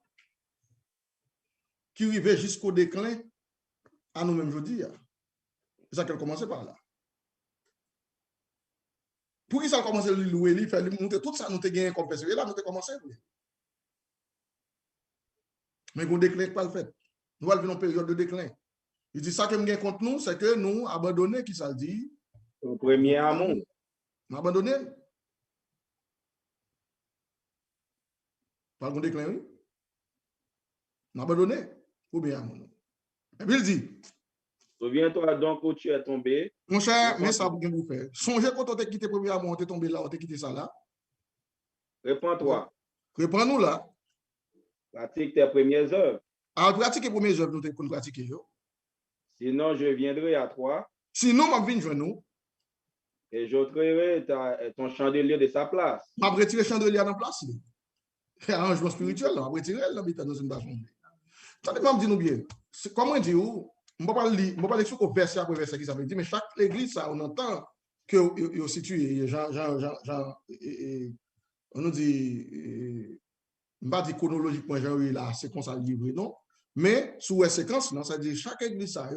qui arrive jusqu'au déclin à nous-mêmes, je dis. C'est ça qu'elle commence par là. Pour qui ça a commencé à louer, il fait monter tout ça, nous avons gagné comme persévéré, là, nous avons commencé. Mais on déclin pas le fait. Nous allons vivre une période de déclin. Il dit ça que me gagne contre nous, c'est que nous abandonnons, qui ça le dit? Au premier amour. Nous abandonnons. Pas qu'on déclin, oui? Nous abandonnons. Au bien amour. Et puis il dit. Souviens-toi donc où tu es tombé. Mon cher, mais ça, vous faire. Songez quand on t'a quitté premièrement, on t'est tombé là, on t'a quitté ça là. Réponds-toi. Reprends-nous là. Pratique tes premières œuvres. Alors, pratique les premières œuvres, nous pour pratiquer. Sinon, je viendrai à toi. Sinon, je viens de nous. Et j'ôterai ton chandelier de sa place. Je vais retirer le chandelier dans la place. C'est un arrangement spirituel, je vais retirer l'habitat dans une base. Attendez, je dis nous bien. Comment dire, je ne vais pas parler sur le verset après verset qui ça veut dire, mais chaque église, ça, on entend que est situé, on nous dit, je ne vais pas dire chronologiquement, là, c'est comme ça livré, non? Mais sous la séquence, ça veut dire chaque église, ça,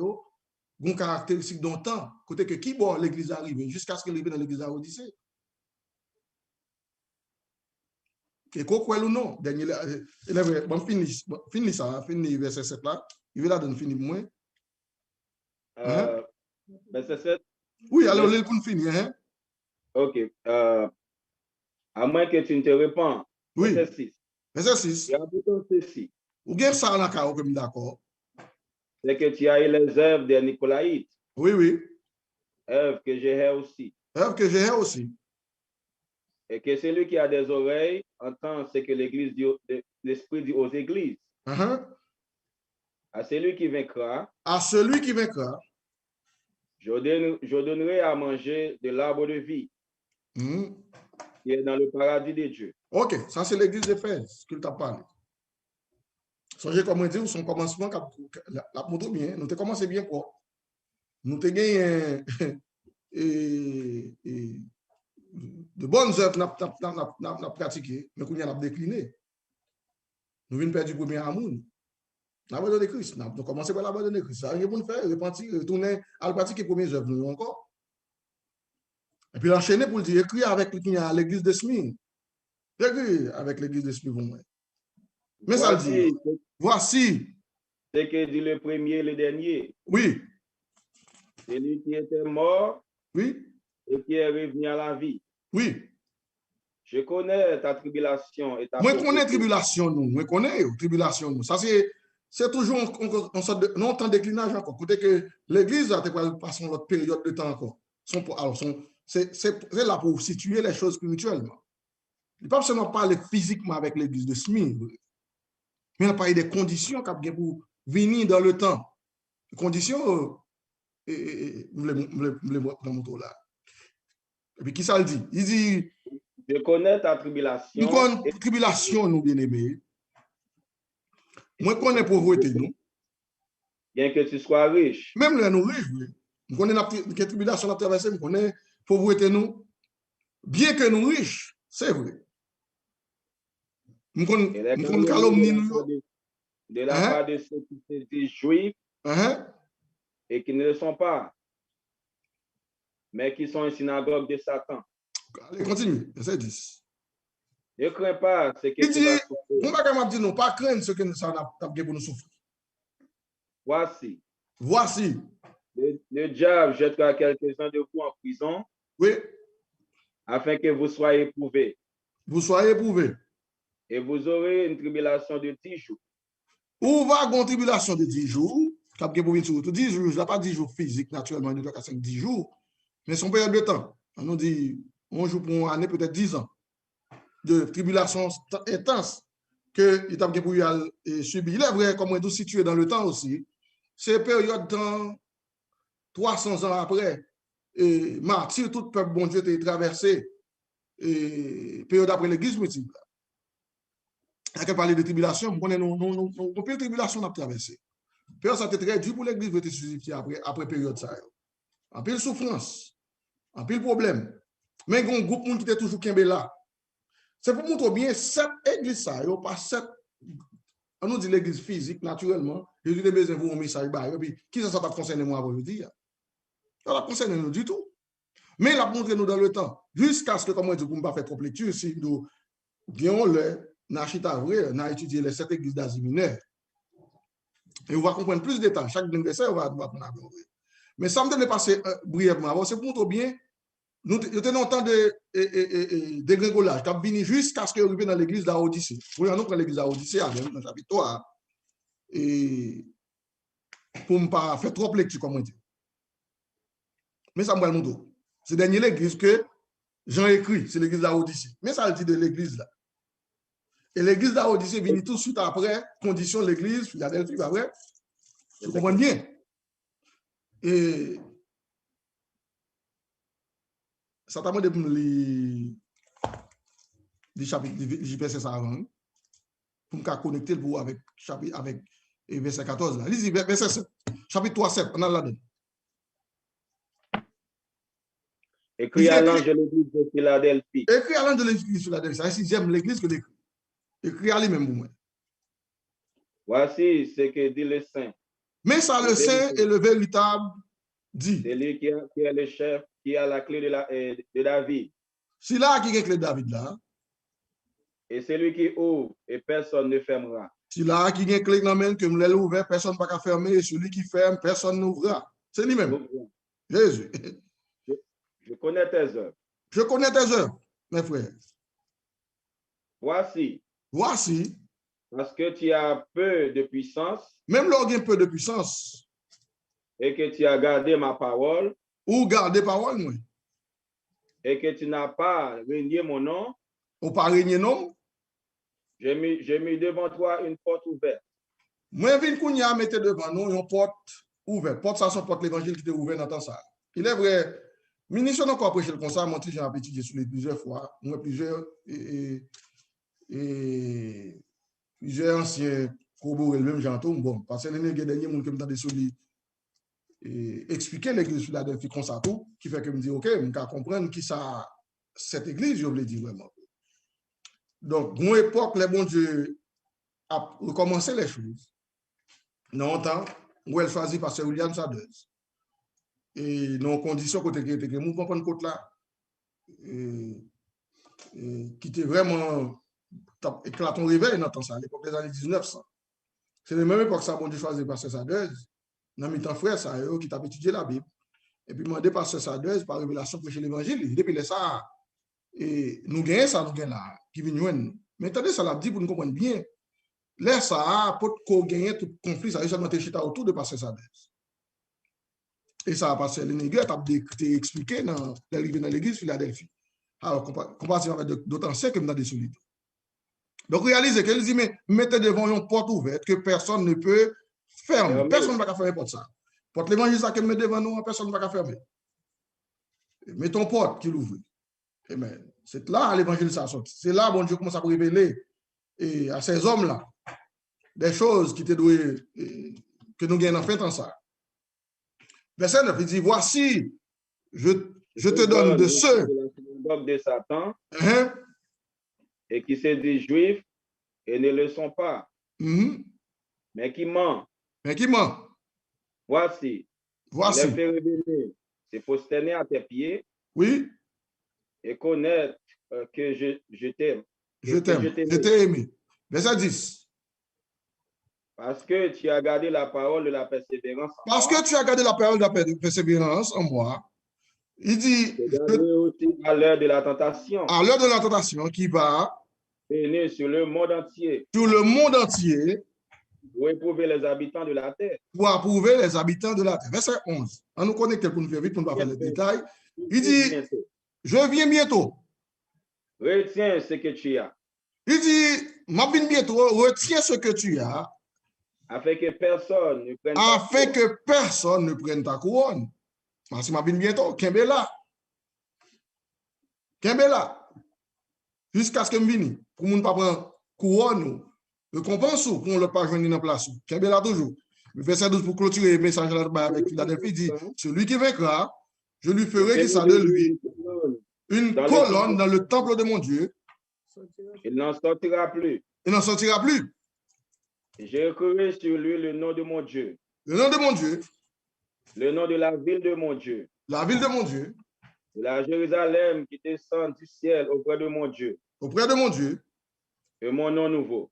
une caractéristique d'un temps, côté que qui bon l'église arrive, jusqu'à ce qu'elle arrive dans l'église à Odyssée. Et quoi ou non, dernier, bon, fini ça, fini verset 7 là, il va la donner fini pour moi. Verset 7? Oui, alors, il pour finir. Hein? Ok. À moins que tu ne te répands. Oui. Verset 6. Verset 6. Il y a plutôt ceci. Ou bien ça dans le cas, comme d'accord. C'est que tu as eu les œuvres des Nicolaïtes. Oui, oui. Œuvres que j'ai aussi. Œuvres que j'ai aussi. Et que celui qui a des oreilles entend ce que l'Église dit, l'Esprit dit aux églises. À celui qui vaincra. À celui qui vaincra. Je donnerai à manger de l'arbre de vie. Qui est dans le paradis de Dieu. Ok, ça c'est l'Église d'Éphèse qu'il t'a parlé. Songez comment dire, son commencement, la montre bien, nous avons commencé bien quoi. Nous avons gagné de bonnes œuvres n'a pratiqué, mais qu'on y a décliné. Nous venons perdre du premier amour. L'abandon de Christ. Nous avons commencé par l'abandon de Christ. Ça rien pour nous faire, repentir, retourner à pratiquer les premières œuvres, nous encore. Et puis l'enchaîner pour le dire, écrit avec l'église de Smyrne. Écrit avec l'église de Smyrne. Mais ça dit, voici. Ce que dit le premier et le dernier. Oui. Celui qui était mort. Oui. Et qui est revenu à la vie. Oui. Je connais ta tribulation et ta moi, je connais tribulation, nous. Moi, je connais tribulation, nous. Ça, c'est toujours un sorte de non-temps déclinage encore. Côté que l'église a passé notre période de temps encore. C'est là pour situer les choses spirituellement. Il ne peut pas seulement parler physiquement avec l'église de Smyrne, mais il a parlé des conditions qu'il y a pour venir dans le temps. Les conditions, dans mon tour là. Et puis, qui ça le dit? Il dit, je connais ta tribulation. Nous connaissons tribulation, nous, bien-aimés. Moi, je connais pauvreté, nous. Bien que tu sois riche. Même là, nous riches, oui. Nous connaissons la tribulation à traverser, nous connaissons pauvreté, nous. Bien que nous riches, c'est vrai. Nous connaissons calomnie, nous. De la part de ceux qui se disent juifs et qui ne le sont pas, mais qui sont une synagogue de Satan. Allez, continue, verset 10. Ne crains pas ce que tu vas souffrir. On va dire non, pas craindre ce que nous avons pour nous souffrir. Voici. Voici. Le diable jettera quelques-uns de vous en prison. Oui. Afin que vous soyez éprouvés. Vous soyez éprouvés. Et vous aurez une tribulation de 10 jours. Où va une tribulation de 10 jours? 10 jours, je n'ai pas 10 jours physiques, naturellement, il y a 10 jours. Mais son période de temps. On nous dit, on joue pour une année, peut-être 10 ans de tribulation intense que il t'a pour subir. Il est vrai, comme on est situé dans le temps aussi, c'est période dans 300 ans après, et martyr, tout peuple bon Dieu a traversé, et période après l'église multiple. Quand on parle de tribulation, on connaît nos tribulation à traverser. Période ça très dur pour l'église de se après période ça. En pile souffrance, en pile problème. Mais il y a un groupe qui était toujours là. C'est pour montrer bien cette église, ça, il n'y a pas cette. On nous dit l'église physique, naturellement. Je dis besoin de vous un message. Et puis, qui ça va concerner moi, vous dire? Ça ne va concerner nous du tout. Mais il a montré nous dans le temps. Jusqu'à ce que, comme on dit, vous ne pas faire trop lecture, si nous gagnons le, nous avons étudié les 7 églises d'Asie mineure. Et on va comprendre plus de détails. Chaque verset, on va comprendre. Mais ça me donne de passer brièvement. C'est pour montrer bien. Nous tenons autant de dégringolage. Tu as venu jusqu'à ce que arrive dans l'église d'Odyssée. Vous voyez, nous prenons l'église d'Odyssée, dans le chapitre 3. Et pour ne pas faire trop lecture comme on dit. Mais ça me montre. C'est dernière l'église que Jean écrit, c'est l'église d'Aodyssée. Mais ça le dit de l'église là. Et l'église d'Aodyssée vient tout de suite après, condition de l'église, Philadelphie, après. Tu comprends bien? Et ça t'a demandé pour lire chapitre, du verset ça avant, pour me connecter pour avec chapitre, avec verset 14 là. Lisez verset 7, chapitre 3, 7, on a là-dedans. Écrit à l'ange de l'église de Philadelphie. Écrit à l'ange de l'église de Philadelphie. Ça, si j'aime l'église que l'écrit. Écrit à lui-même pour moi. Voici ce que dit le saint. Mais ça, le saint et le véritable dit. C'est lui qui est le chef, qui a la clé de David. C'est là qui est la clé de David là. Et c'est lui qui ouvre et personne ne fermera. C'est là qui est la clé dans la main que me l'ai ouvert, personne ne va fermer. Et celui qui ferme, personne n'ouvrira. C'est lui-même. Jésus. Je connais tes œuvres. Je connais tes œuvres, mes frères. Voici. Voici. Parce que tu as peu de puissance. Même lorsqu'il y a peu de puissance. Et que tu as gardé ma parole. Ou gardé parole, moi. Et que tu n'as pas renié mon nom. Ou pas renié non. J'ai mis devant toi une porte ouverte. Moi, je viens de mettre devant nous une porte ouverte. Porte, ça, c'est une porte l'évangile qui était ouverte dans le temps ça. Il est vrai. Ministre n'a pas prêché le conseil, mon j'ai étudié sur les plusieurs fois, moi plusieurs plusieurs anciens corroborés le même j'entends bon parce que les derniers monde qui me tendait sur lui expliquer l'église de Philadelphie comme ça tout qui fait que me dit OK, me comprendre qui ça cette église je voulais dire vraiment. Donc mon époque les bon Dieu a recommencé les choses. Dans temps où elle choisit pasteur William Saders. Et dans les conditions que le mouvement Pentecôte là, qui était vraiment éclatant réveil dans ça, à l'époque des années 1900. C'est la même époque que ça, bon Dieu choisi Pasteur Sadez, dans mes temps frères, ça, qui t'a étudié la Bible. Et puis, demandé Pasteur Sadez, par révélation, prêcher l'évangile. Depuis ça, et nous gagnons ça, nous gagnons là, qui vient nous. Mais attendez, ça l'a dit pour nous comprendre bien. Là, ça, pour qu'on gagne tout conflit, ça a seulement été chita autour de Pasteur Sadez. Et ça a passé, les nègres ont expliqué dans l'église Philadelphie. Alors, comparativement avec d'autres anciens que nous avons des solides. Donc, réalisez qu'elle dit, mais mettez devant une porte ouverte que personne ne peut fermer. Personne ne va fermer porte ça. Porte l'évangile, ça que met devant nous, personne ne va fermer. Mettons porte qui l'ouvre. Amen. C'est là l'évangile ça sort. C'est là, bon Dieu commence à révéler à ces hommes-là des choses qui te doivent, que nous gagnons en fait en ça. Verset 9, il dit, voici, je te donne de ceux de Satan et qui se disent juifs et ne le sont pas, mais qui mentent. Voici. Il est fait révéler, c'est prosterner à tes pieds. Oui. Et connaître que je t'aime. Je t'ai aimé. Verset 10. Parce que tu as gardé la parole de la persévérance. Parce que tu as gardé la parole de la persévérance en moi. Il dit. Aussi à l'heure de la tentation. À l'heure de la tentation qui va. Venir sur le monde entier. Sur le monde entier. Pour éprouver les habitants de la terre. Pour approuver les habitants de la terre. Verset 11. On nous connecte pour nous faire vite, pour ne pas faire les détails. Il dit. Je viens bientôt. Retiens ce que tu as. Il dit. Ma viens bientôt. Retiens ce que tu as. Afin que personne ne prenne ta couronne. Parce que ma viens bientôt. Kembela. Jusqu'à ce que je vienne. Pour ne pas prendre couronne. Récompense pour ne pas joindre dans place. Kembela toujours. Le verset 12 pour clôturer le message avec Philadelphie dit celui qui vaincra, je lui ferai qui ça de lui une colonne dans le temple de mon Dieu. Il n'en sortira plus. J'ai écrit sur lui le nom de mon Dieu. Le nom de mon Dieu. Le nom de la ville de mon Dieu. La ville de mon Dieu. De la Jérusalem qui descend du ciel auprès de mon Dieu. Et mon nom nouveau.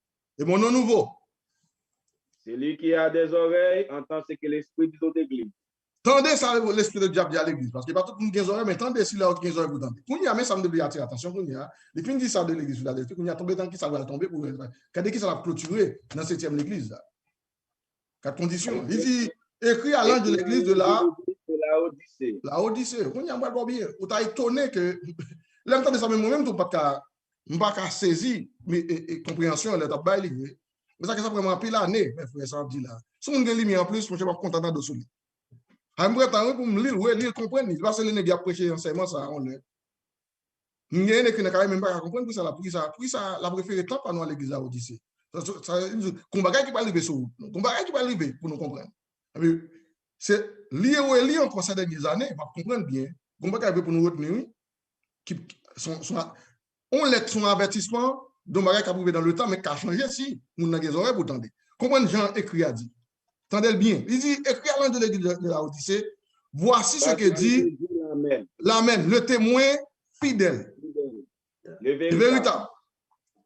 Celui qui a des oreilles entend ce que l'Esprit dit aux églises. Tendez ça, l'esprit de diable dit à l'église. Parce que pas tout le monde qui a des oreilles, mais tendez si là, qui a des oreilles, vous tendez. Quand il y a, mais ça me devait attirer attention. Quand il y a, les films disent ça de l'église, quand il y a tombé dans qui ça va tomber pour. Quand qui ça va clôturer dans 7e l'église, là. 4 conditions. Il dit, écrit à l'ange de l'église de la Odyssée. La Odyssée. On y a pas bien. On t'a étonné que là de ça moi-même tout pas qu'à saisir mais compréhension là t'a bail livré. Mais ça que ça vraiment pile année mes frères ça dit là. Si on gagne lumière en plus, moi je pas content de celui. J'aimerais temps pour me lire, ouais, lire comprendre, parce que les nèg a prêcher enseignement ça on est. N'gène que n'a quand même pas comprendre pour ça la préféré temps pas nous à l'église à Odyssée. Ça combat qui pas arriver sur combat qui pas arriver pour nous comprendre. C'est lié ou lié en conseil des années, on va comprendre bien. Combat qui arrive pour nous retenir on laisse son avertissement de bagage qui a prouvé dans le temps mais qui a changé si nous n'avons des oreilles pour tendre. Comprendre Jean écrit a dit. Tendez bien. Il dit écrit à l'ange de l'église de la Odyssée, voici ce que dit l'Amen, le témoin fidèle. Le véritable.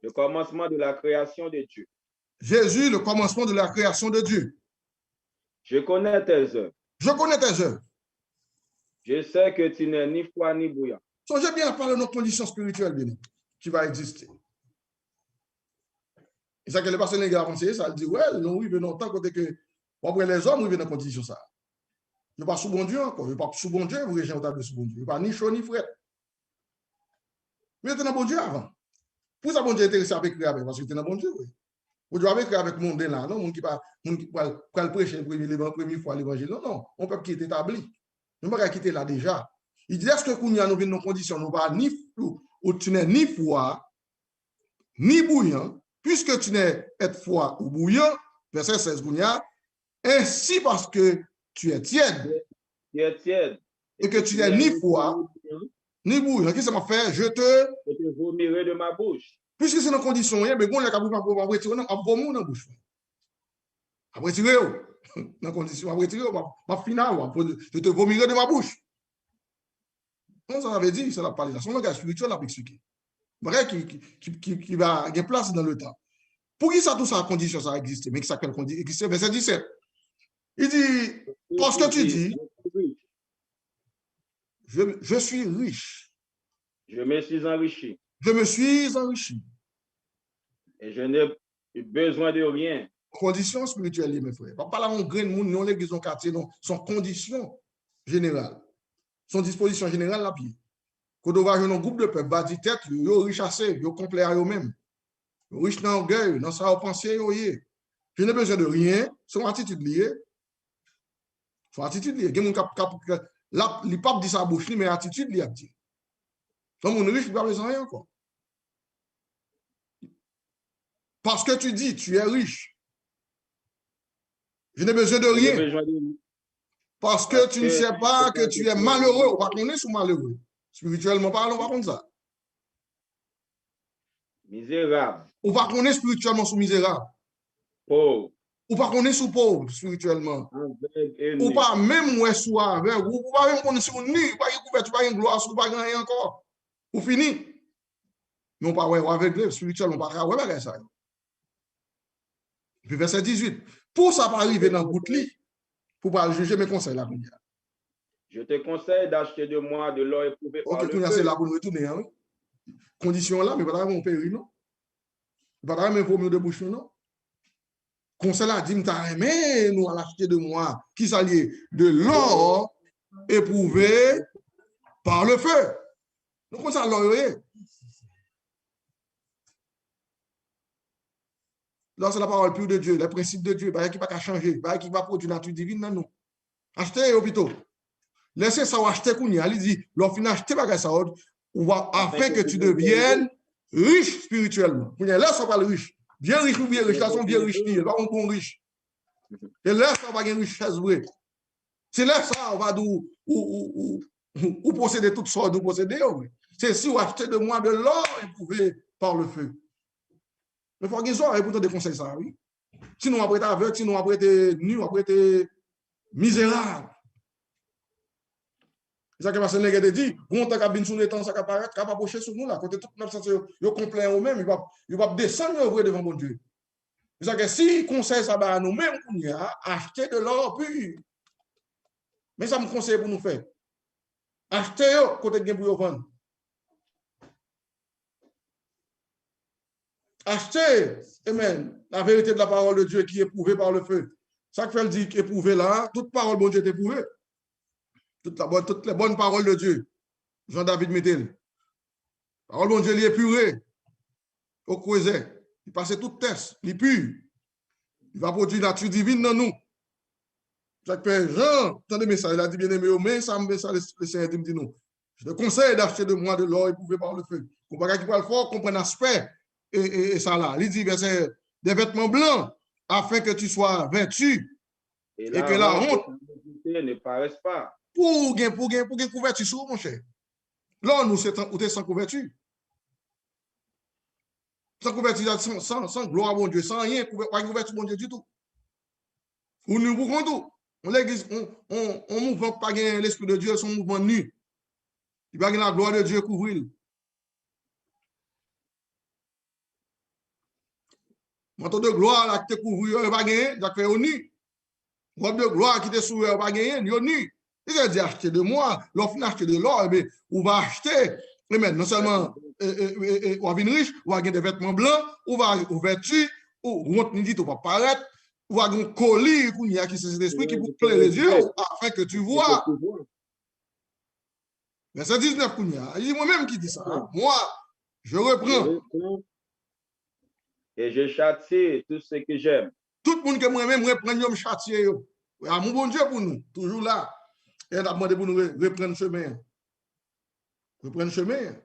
Le commencement de la création de Dieu. Jésus, le commencement de la création de Dieu. Je connais tes œuvres. Je connais tes œuvres. Je sais que tu n'es ni froid ni bouillant. Songez bien à parler de nos conditions spirituelles bien, qui va exister. Et ça que les personnes les gars avancent, ça dit, ouais, nous vivons tant côté que, après les hommes, nous vivons dans conditions ça. Je ne pas sous bon Dieu encore. Je ne pas sous bon Dieu, vous réagissez au table de sous bon Dieu. Je ne pas ni chaud ni frais. Mais vous êtes dans bon Dieu avant. Pour ça, bon Dieu est intéressé à écrire avec, parce que vous êtes dans bon Dieu. Oui. Vous devez écrire avec le monde là, non? Monde qui va le prêcher la première fois l'évangile. Non, non. On peut qui est établi. Nous ne pouvons pas quitter là déjà. Il dit, est-ce que nous avons nos conditions, nous pas ni flou, ou tu n'es ni froid, ni bouillant, puisque tu n'es froid ou bouillant, verset 16, ainsi parce que tu es tiède. Tu es tiède. Et que tu n'es ni froid, ni bouillant. Qu'est-ce que ça m'a fait? Je te vomirai de ma bouche. Puisque c'est dans condition, mais bon, le cabou va retirer, on va bomber dans la bouche. On va retirer, dans condition, on va retirer, on va finir, je te vomirai de ma bouche. On ça avait dit, ça l'a parlé. Son langage spirituel l'a expliqué. Vrai qui va avoir place dans le temps. Pour qui ça, tout ça, condition, ça existe, mais qui ça quelle condition? Verset 17. Il dit, parce que tu dis, je suis riche. Je me suis enrichi. Je me suis enrichi. Et je n'ai besoin de rien. Condition spirituelle, mes frères. Pas là, on graine, non, l'église, on quartier, non. Son condition générale. Son disposition générale, la pied. Quand on va jouer un groupe de peuple, bah, dit tête, yo riche assez, yo complet à eux-mêmes. Riche dans l'orgueil, dans sa pensée, yo yé. Je n'ai besoin de rien, son attitude liée. Son attitude liée. Il y a des gens qui ne pas dit sa bouche, mais attitude liée. Donc, mon riche, il n'a pas besoin de rien, quoi. Parce que tu dis, tu es riche. Je n'ai besoin de rien. Parce que tu ne sais pas que tu es malheureux. On va connaître ou malheureux. Spirituellement parlant, on va prendre ça. Misérable. On va connaître spirituellement sous misérable. Pauvre. On va connaître sous pauvre spirituellement. Ou pas même où sous avec. Ou pas même connaître sous nu. Pas de couverture, pas de gloire, sous pas rien encore. Ou fini. Mais on pas ouais avec spirituellement, on pas ouais ça. Puis verset 18. Pour ça pas arriver dans le bout de lit. Pour pas juger mes conseils là. Je te conseille d'acheter de moi de l'or éprouvé par le feu. Ok, c'est là pour nous retourner. Hein? Condition là, mais pas mon péri, non? Pas même pour de bouche, non? Conseil là, dit, m'ta aimé, nous à l'acheter de moi, qui s'allie de l'or éprouvé par le feu. Donc, on s'en l'or, là, c'est la parole pure de Dieu, les principes de Dieu, qui ne va pas changer, qui va produire la nature divine dans nous. Achetez, hôpitaux. Laissez ça acheter qu'on y a. Il dit, l'on acheter bagage ça, afin que tu deviennes riche spirituellement. Là, ça parle riche. Bien riche ou bien riche, là, sont bien riches, pas un bon riche. Et là, ça va gagner richesse vraie. C'est là, ça, on va ou posséder toutes sortes de posséder. C'est si vous achetez de moi de l'or éprouvé par le feu. Mais il faut qu'ils soient pour te déconseiller ça, oui. Sinon, après, tu es aveugle, sinon, après, tu es nu, après, tu es misérable. C'est ça que parce que les gars dit, bon, tu as sur les temps, ça va apparaître, ça va approcher sur nous là. Quand tout notre sens, ils complet eux-mêmes, ils vont descendre devant mon Dieu. C'est ça que si conseil ça va à nous-mêmes, acheter de l'or pur. Mais ça me conseille pour nous faire. Acheter côté de pour vendre. Acheter, amen, la vérité de la parole de Dieu qui est prouvée par le feu. Ça que fait le dit éprouver là, toute parole bon Dieu est éprouvée. Toutes les bonnes paroles de Dieu. Jean-David Mettel. Parole bon Dieu, il est puré. Au croisé. Il passe tout test. Il est pur. Il va produire la nature divine dans nous. Chaque père Jean, attendez ça, il a dit bien aimé, mais ça me ça le Seigneur dit nous. Je te conseille d'acheter de moi de l'or éprouvé par le feu. Comparé qui parle fort, comprenne l'aspect et ça là. Il dit verset des vêtements blancs afin que tu sois vêtu et que la honte ne paraisse pas. Pour couverture sur mon cher. Là, nous sommes sans couverture. Sans couverture, sans gloire à mon Dieu, sans rien, pas couverture mon Dieu du tout. Ou nous boucons tout. L'église, on mouvement pas l'esprit de Dieu, son mouvement nu. Il va la gloire de Dieu couvrir. Manteau de gloire là qui te couvre, il va gagner, il va faire au nu. Robe de gloire qui te sourit, il va gagner, il va nu. Il a dit acheter de moi, l'offre d'acheter de l'or, on va acheter. Mais non seulement on va venir riche, on va gagner des vêtements blancs, on va vêtu, on va dit, on va paraître, on va gagner un colis qui c'est cet esprit qui vous plaît les yeux afin que tu vois. Verset 19, il dit moi-même qui dit ça. Moi, je reprends. Et je châtie tout ce que j'aime. Tout le monde que moi-même reprend, je me châtie. Ah, mon bon Dieu pour nous, toujours là. Et on a demandé pour nous reprendre chemin. Reprendre chemin.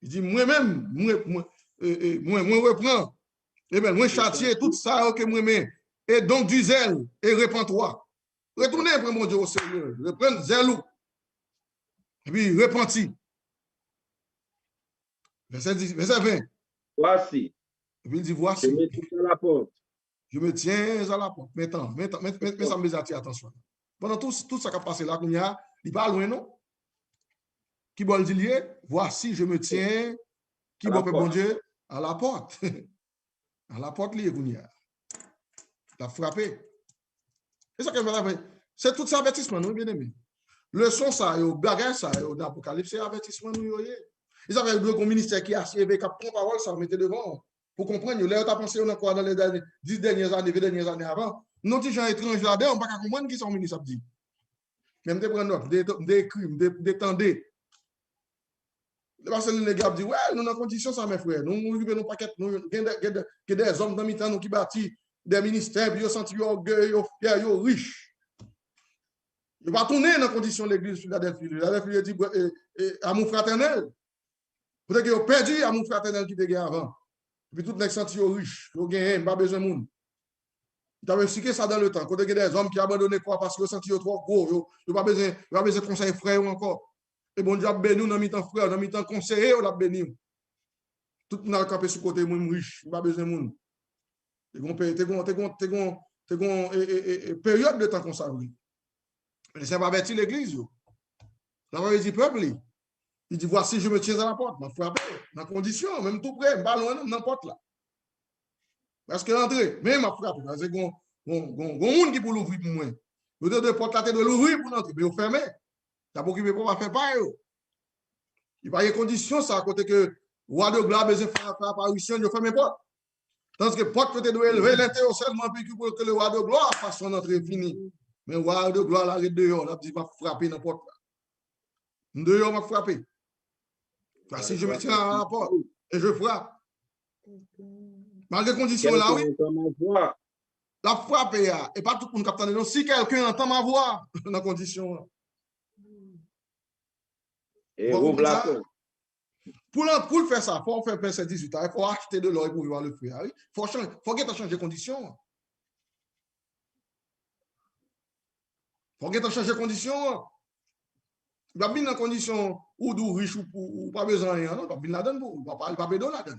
Il dit moi-même, moi reprends. Et bien, moi châtie tout ça que moi-même. Et donc du zèle et répands-toi. Retournez, prends mon Dieu au Seigneur. Reprends zèle. Et puis repentis. Verset 20. Voici. Il dit voici. Je me tiens à la porte. Je me tiens à la porte. Maintenant, ça me dit attention. Pendant tout ça qui a passé là, il n'est pas loin, non? Qui va le dire? Voici, je me tiens. Qui va bon Dieu? À la porte. À la porte, il a frappé. Et ça, c'est tout ça avertissement, nous, bien aimé. Le son, ça, au bagage, ça, au Apocalypse, c'est avertissement, nous, ils avaient un ministère qui a achevé, qui a pris parole, ça mettait devant. Pour comprendre, là, tu as pensé, on a quoi dans les 10 dernières années, 20 dernières années avant. Nous, des gens étrangers là-dedans, on ne peut pas comprendre qui sont ministres, ça dit. Même des prendre notes, des crimes, des tendés. Parce que les gars disent, ouais, nous sommes en condition, ça, mes frères. Nous vivons nos paquets, nous avons des hommes dans mi-temps qui bâtissent des ministères, puis ils sont orgueil, ils sont riches. Il va tourner dans la condition de l'église Philadelphie. Philadelphie dit, amour fraternel. Peut-être qu'ils ont perdu l'amour fraternel qui était avant. Et puis tout le monde senti riche. Ils ont gagné, pas besoin de monde. Ils ont expliqué ça dans le temps. Quand il y a des hommes qui abandonnent quoi parce qu'ils ont senti trop gros. Ils n'ont pas besoin de conseil frère ou encore. Et bon Dieu a béni nous dans mi-temps frère, dans mi-temps conseiller, on a béni. Tout le monde a campé sur le côté moins riche. Pas besoin de monde. T'es une période de temps comme ça. Mais ça va avertir l'église. Ça va dire peuple. Il dit voici, je me tiens à la porte. Je frappe dans condition, même tout près, ballon n'importe là. Parce que l'entrée, même ma frappe, parce que il y a un monde qui peut l'ouvrir pour moi. Vous devez de porte la tête de l'ouvrir pour l'entrée, mais vous fermez. Ça peut occuper pour faire pas. Il n'y a pas de condition, ça, à côté que roi de gloire besoin de faire apparition, il ferme pas. Tandis que porte peut être élevé l'intérieur seulement pour que le roi de gloire fasse son entrée finie. Mais le roi de gloire l'arrête dehors, là, il va frapper n'importe quoi. Dehors, il va frapper. Si je me tiens à la porte et je frappe, malgré les conditions là, oui, la frappe et pas tout le monde capte. Donc, si quelqu'un entend ma voix dans la condition, et ouvre la porte. Pour le faire ça, il faut faire verset 18. Il faut acheter de l'or pour voir le feu. Il faut changer de condition. Il faut changer de condition. Il va bien dans condition ou d'où riche ou pas besoin de rien. Il va bien là-dedans pour. Il va pas bédon là-dedans.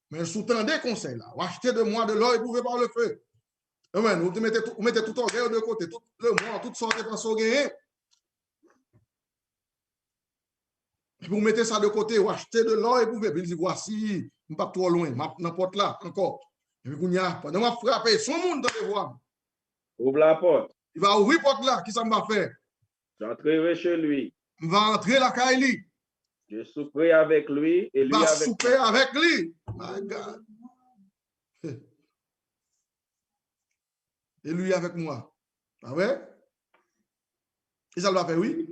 Mais sous-tendez des conseils là. Achetez de moi de l'or éprouvé par le feu. Amen. Vous mettez tout orgueil de côté, tout le mois, toutes sortes de pensées gagnées. Et vous mettez ça de côté, vous achetez de l'or éprouvé. Puis il dit voici, je ne suis pas trop loin, n'importe là encore. Et puis il y a, pendant que je frappe, son monde dans les voies. Ouvre la porte. Il va ouvrir la porte là, qui ça va faire? J'entrerai chez lui. Il va entrer la Kaili. Je souperai avec lui et lui va avec souper avec lui. My God. Et lui avec moi. Ah ouais? Et ça va faire, oui?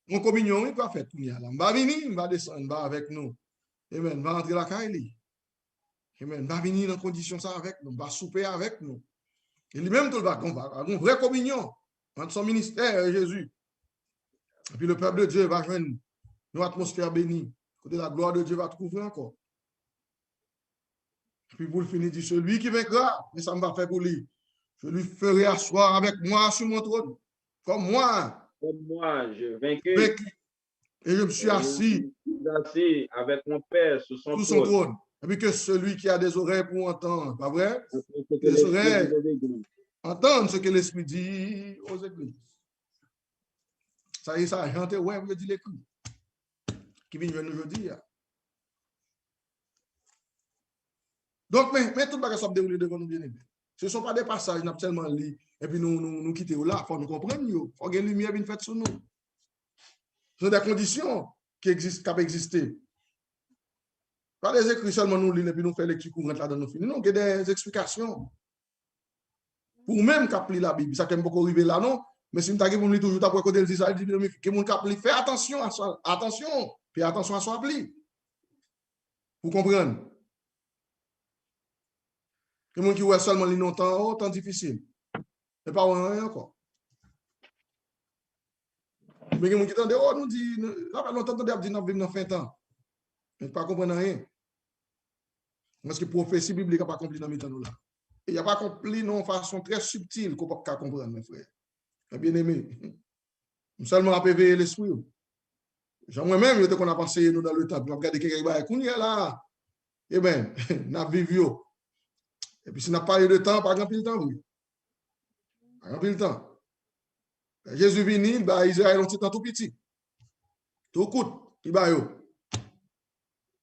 Mon communion, il va faire tout. On va venir, il va descendre, va avec nous. Amen. Va entrer la caille. Amen. Va venir dans condition ça avec nous. Va souper avec nous. Et lui-même, tout va avoir une vraie communion entre son ministère et Jésus. Et puis le peuple de Dieu va joindre une atmosphère bénie. Côté la gloire de Dieu va trouver encore. Et puis pour le finir, dit celui qui vaincra, mais ça me va faire pour lui. Je lui ferai asseoir avec moi sur mon trône. Comme moi, je vaincu. Et je me suis assis avec mon Père sur son trône. Et puis que celui qui a des oreilles pour entendre, pas vrai? Des oreilles, entendre ce que l'Esprit dit aux églises. Ça y est, ça a chanté, ouais, vous dit l'écrit. Qui vient nous aujourd'hui. Donc, mais tout le bagage s'est déroulé devant nous, bien aimés. Ce ne sont pas des passages, nous avons tellement lu, et puis nous quitter là, il faut nous comprendre, il faut que la lumière vienne faite sur nous. Ce sont des conditions qui peuvent exister. Pas des écrits seulement nous lire et puis nous faire lecture courante là dans nos films. Non, il y a des explications. Pour même qu'à la Bible, ça ne peut pas arriver là, non? Mais si nous avons lu toujours après côté de ça, il dit que mon appli, fais attention à ça, attention, puis attention à son appli. Vous comprenez? Il y a des gens qui voient seulement les temps, temps difficile. Mais pas rien encore. Mais il y a des gens qui disent, oh, nous dit, ça fait longtemps que nous avons dit dans 20 ans. Mais pas comprendre rien. Parce que la prophétie biblique n'a pas accompli dans mes temps là. Et il n'y a pas accompli de façon très subtile qu'on ne peut pas comprendre, mes frères. Bien aimé. Nous seulement à éveiller l'esprit. Moi-même, je qu'on a passé nous dans le temps. Puis on regarde quelqu'un qui est là. Eh bien, nous avons vécu. Et puis si on n'a pas eu de temps, pas grand le temps, oui. Pas grand le temps. Jésus venu, Israël ont temps tout petit. Tout coûte, il va yo.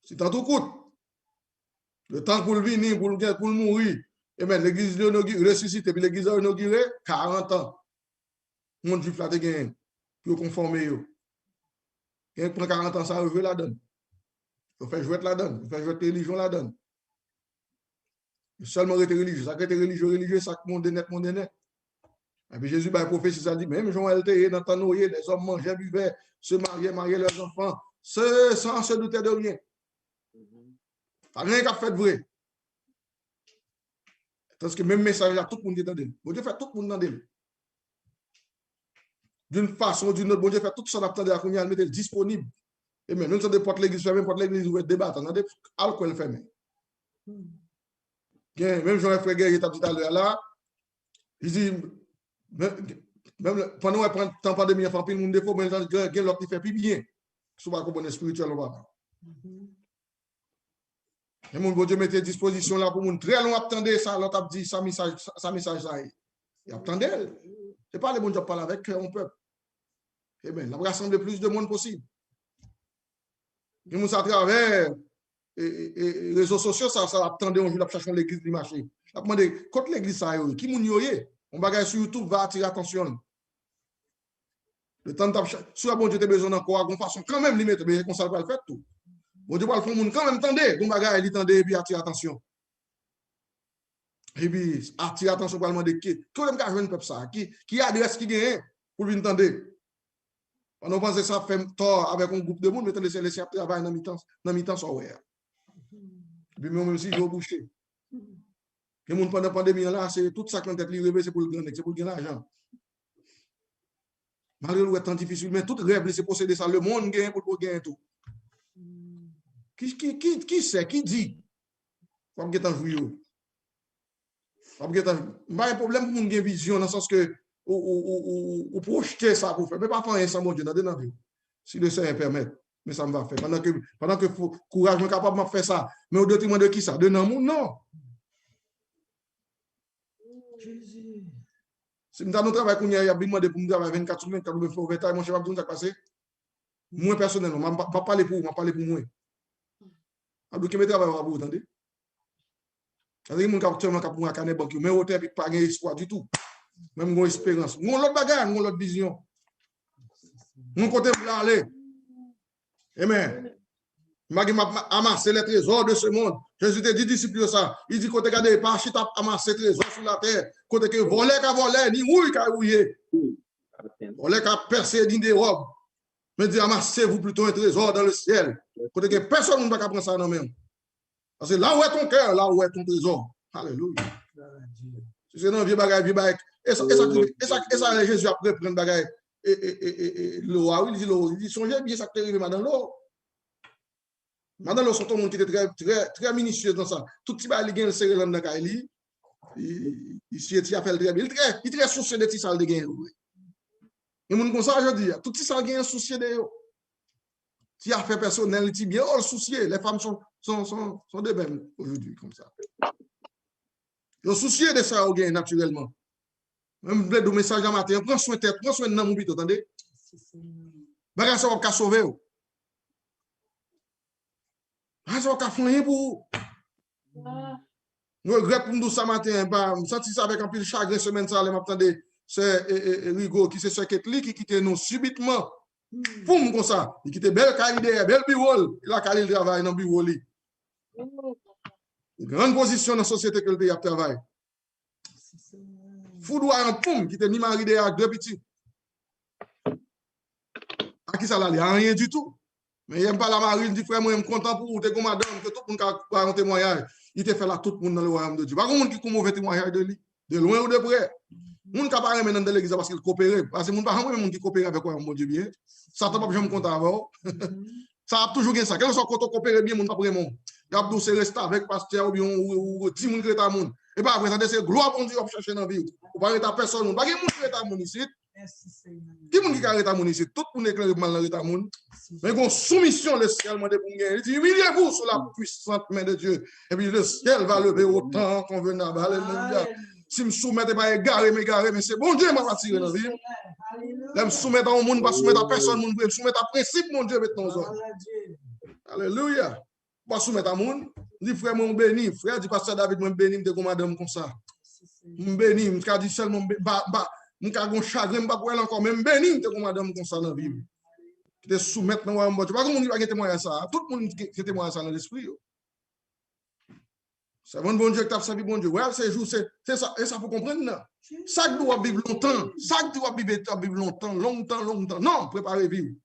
C'est temps tout coûte. Le temps pour le venir, pour le mourir. Et bien, l'église ressuscite, et puis l'église a inauguré 40 ans. Le monde juif là de gagné, pour conformer. Il prend 40 ans, ça veut la donne. Il fait jouer la donne. Il fait jouer la religion la donne. Seulement rester religieux. Ça reste religieux, ça monde net, monde net. Et puis Jésus, la prophétie, ça dit, même Jean LTE, dans ta noyer, les hommes mangeaient, buvaient, se mariaient leurs enfants, sans se douter de rien. Pas rien qu'a fait de vrai. Parce que même message là, tout le monde est dans le. Bon Dieu fait tout le monde dans le. D'une façon ou d'une autre, bon Dieu fait tout ça, on a qu'on y a mettre disponible. Et même, nous sommes des portes l'église fermées, portes l'église ouvertes, débattre, on a des alcool fermé. Même Jean-Frère Guerre, il t'a dit tout à l'heure là, il dit, même pendant qu'on prend le temps pandémie, il faut que le monde défaut, mais l'autre qui fait plus bien. Souvent, comme on est spirituel, on va. Et mon bon Dieu mettait à disposition là pour nous très long attendre ça, l'autre a dit sa message ça. Il attendait. C'est pas le bon Dieu parle avec on peut. Eh bien, on va rassembler plus de monde possible. Et nous à travers les réseaux sociaux, ça attendait, on veut chercher l'église du marché. On a demandé, quand l'église ça qui moun yoye, on va sur YouTube, va attirer attention. Le temps de si bon Dieu a besoin d'encore, de façon quand même limite, mais on ne va le faire tout. Bon Dieu va le faire quand même tendez, donc bagaille il tendez et puis attirer attention. Et puis attirer attention pour demander qui aime ka joindre peuple ça, qui adresse qui gagne pour lui entendre. On pense que ça fait tort avec un groupe de monde, mais laisser laisser travailler dans mi-temps ça ouais. Puis même si je boucher. Le monde pendant la pandémie là, c'est tout ça quand tête li c'est pour le gagner, c'est pour gagner l'argent. Malgré le temps difficile, mais tout rêve c'est posséder ça, le monde gagne pour gagner tout. Qui sait, qui dit? Pas que t'en jouer. Pas que t'en. Pas un problème pour mon vision dans le sens que ou projeter ça pour faire, mais pas faire ça mon Dieu dans la vie. Si le Seigneur permet, mais ça me va faire. Pendant que courage est capable de faire ça, mais au détriment de qui ça? De non, non. Si nous avons travaillé qu'on y a demandé pour nous travailler 24 sur 24, nous faisons 20 ans, mon cher Abdou, ça passe. Moi personnellement, je ne vais pas parler pour vous, je vais parler pour moi. Abdou, qui me travaille à vous, attendez? C'est-à-dire que mon actuellement pour un canet banque, mais au terme, pas d'espoir du tout. Même mon espérance. Mon l'autre bagarre, mon l'autre vision. Mon côté pour aller. Amen. m'a amassé les trésors de ce monde. Jésus te dit disciples ça. Il dit côté garder pas chita amasser trésors sur la terre. Côté que voler ka voler ni ouille ka ouiller. Voler ka percer ni des robes. Mais dit amassez-vous plutôt un trésor dans le ciel. Côté que personne ne va prendre ça non même. Parce que là où est ton cœur, là où est ton trésor. Alléluia. C'est un vieux bagage. Et ça Jésus a pris prendre bagage. Et l'eau, il dit songez bien ça qui est arrivé dans l'eau. Maintenant, l'eau, sont tout le monde qui était très minutieux dans ça. Tout petit bagage, il serré dans le caille. Ici, il a fait le très bien. Il est très soucieux de ça de gain. Et mon comme ça, je dis, tout ça a un souci de eux. Si a fait personnel, il dit bien, oh, le souci, les femmes sont de même aujourd'hui, comme ça. Ils sont soucieux de ça, naturellement. Même le message dans matin, prends soin de tête, prends soin de mon bito, attendez? Bagage, ça va sauver. Ça va faire rien pour vous. Je regrette pour nous ce matin, je senti ça avec un peu de chagrin semaine, ça, je m'attendais. C'est Rigo qui c'est ce qui quitte nous subitement. Poum comme ça. Il quitte belle carrière, belle biwol. Il a carrière le travail dans biwoli. Grande position dans la société que le a travaillé. Foudoir en poum, qui était ni marié avec deux petits. À qui ça là, il n'y a rien du tout. Mais il n'aime pas la mariée, il dit frère, moi je suis content pour vous, t'es comme madame, que tout le monde a un témoignage. Il te fait là tout le monde dans le royaume de Dieu. Pas monde qui a un mauvais témoignage de lui, de loin ou de près. Moun ka parler maintenant dans l'église parce qu'il coopère. Parce que moun pas même qui coopère avec quoi, mon Dieu bien. Ça t'a pas jamais content avant. Ça a toujours gagné ça. Quel soit quand on coopère bien, moun pas vraiment. Il a c'est rester avec pasteur ou bien ou ti moun qui ta moun. Et pas après ça c'est gloire bon Dieu on chercher dans vie. Ou pas ta personne, moun pas moun qui ta moun ici. Qui moun qui arrête ta moun ici, tout moun éclaire mal dans ta moun. Mais gon soumission le ciel m'a pour gagner. Il dit humiliez-vous sous la puissante main de Dieu et puis le ciel va lever au temps convenable. Alléluia. Si je me soumets, pas égaré, mais c'est bon Dieu m'a attiré dans la vie. Je me soumets à un monde, pas soumettre à personne, je me soumets à principe, mon Dieu, maintenant. Alléluia. Pas soumettre à un monde. Je dis, frère, mon béni. Frère, dit, pasteur David, moi, béni, de comme madame comme ça. Je béni, je dis seulement, je dis, un chagrin, je ne encore, mais béni, de comme madame comme ça dans la vie. Je te soumets dans un monde. Tu vois comment on dit, pas témoigner ça. Tout le monde qui témoigne ça dans l'esprit. C'est bon Dieu qui a servi bon Dieu. Ouais, c'est ça. Et ça faut comprendre. Non? Ça doit vivre longtemps. Ça doit vivre longtemps. Non, préparez vivre.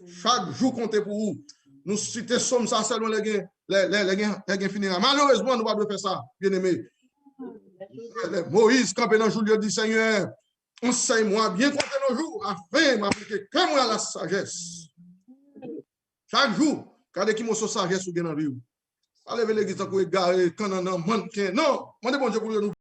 Chaque jour comptez pour vous. Nous citons sommes ça seulement les gains finira. Malheureusement, nous ne pouvons pas faire ça, bien aimé. Moïse, campé dans le jour, il dit Seigneur, enseigne-moi bien compter nos jours afin de m'appliquer comme moi la sagesse. Chaque jour, regardez qui m'a sa sagesse ou bien dans la vie. Allez, l'église, quand on est garé, quand on a manqué. Non, moi, bon Dieu pour nous.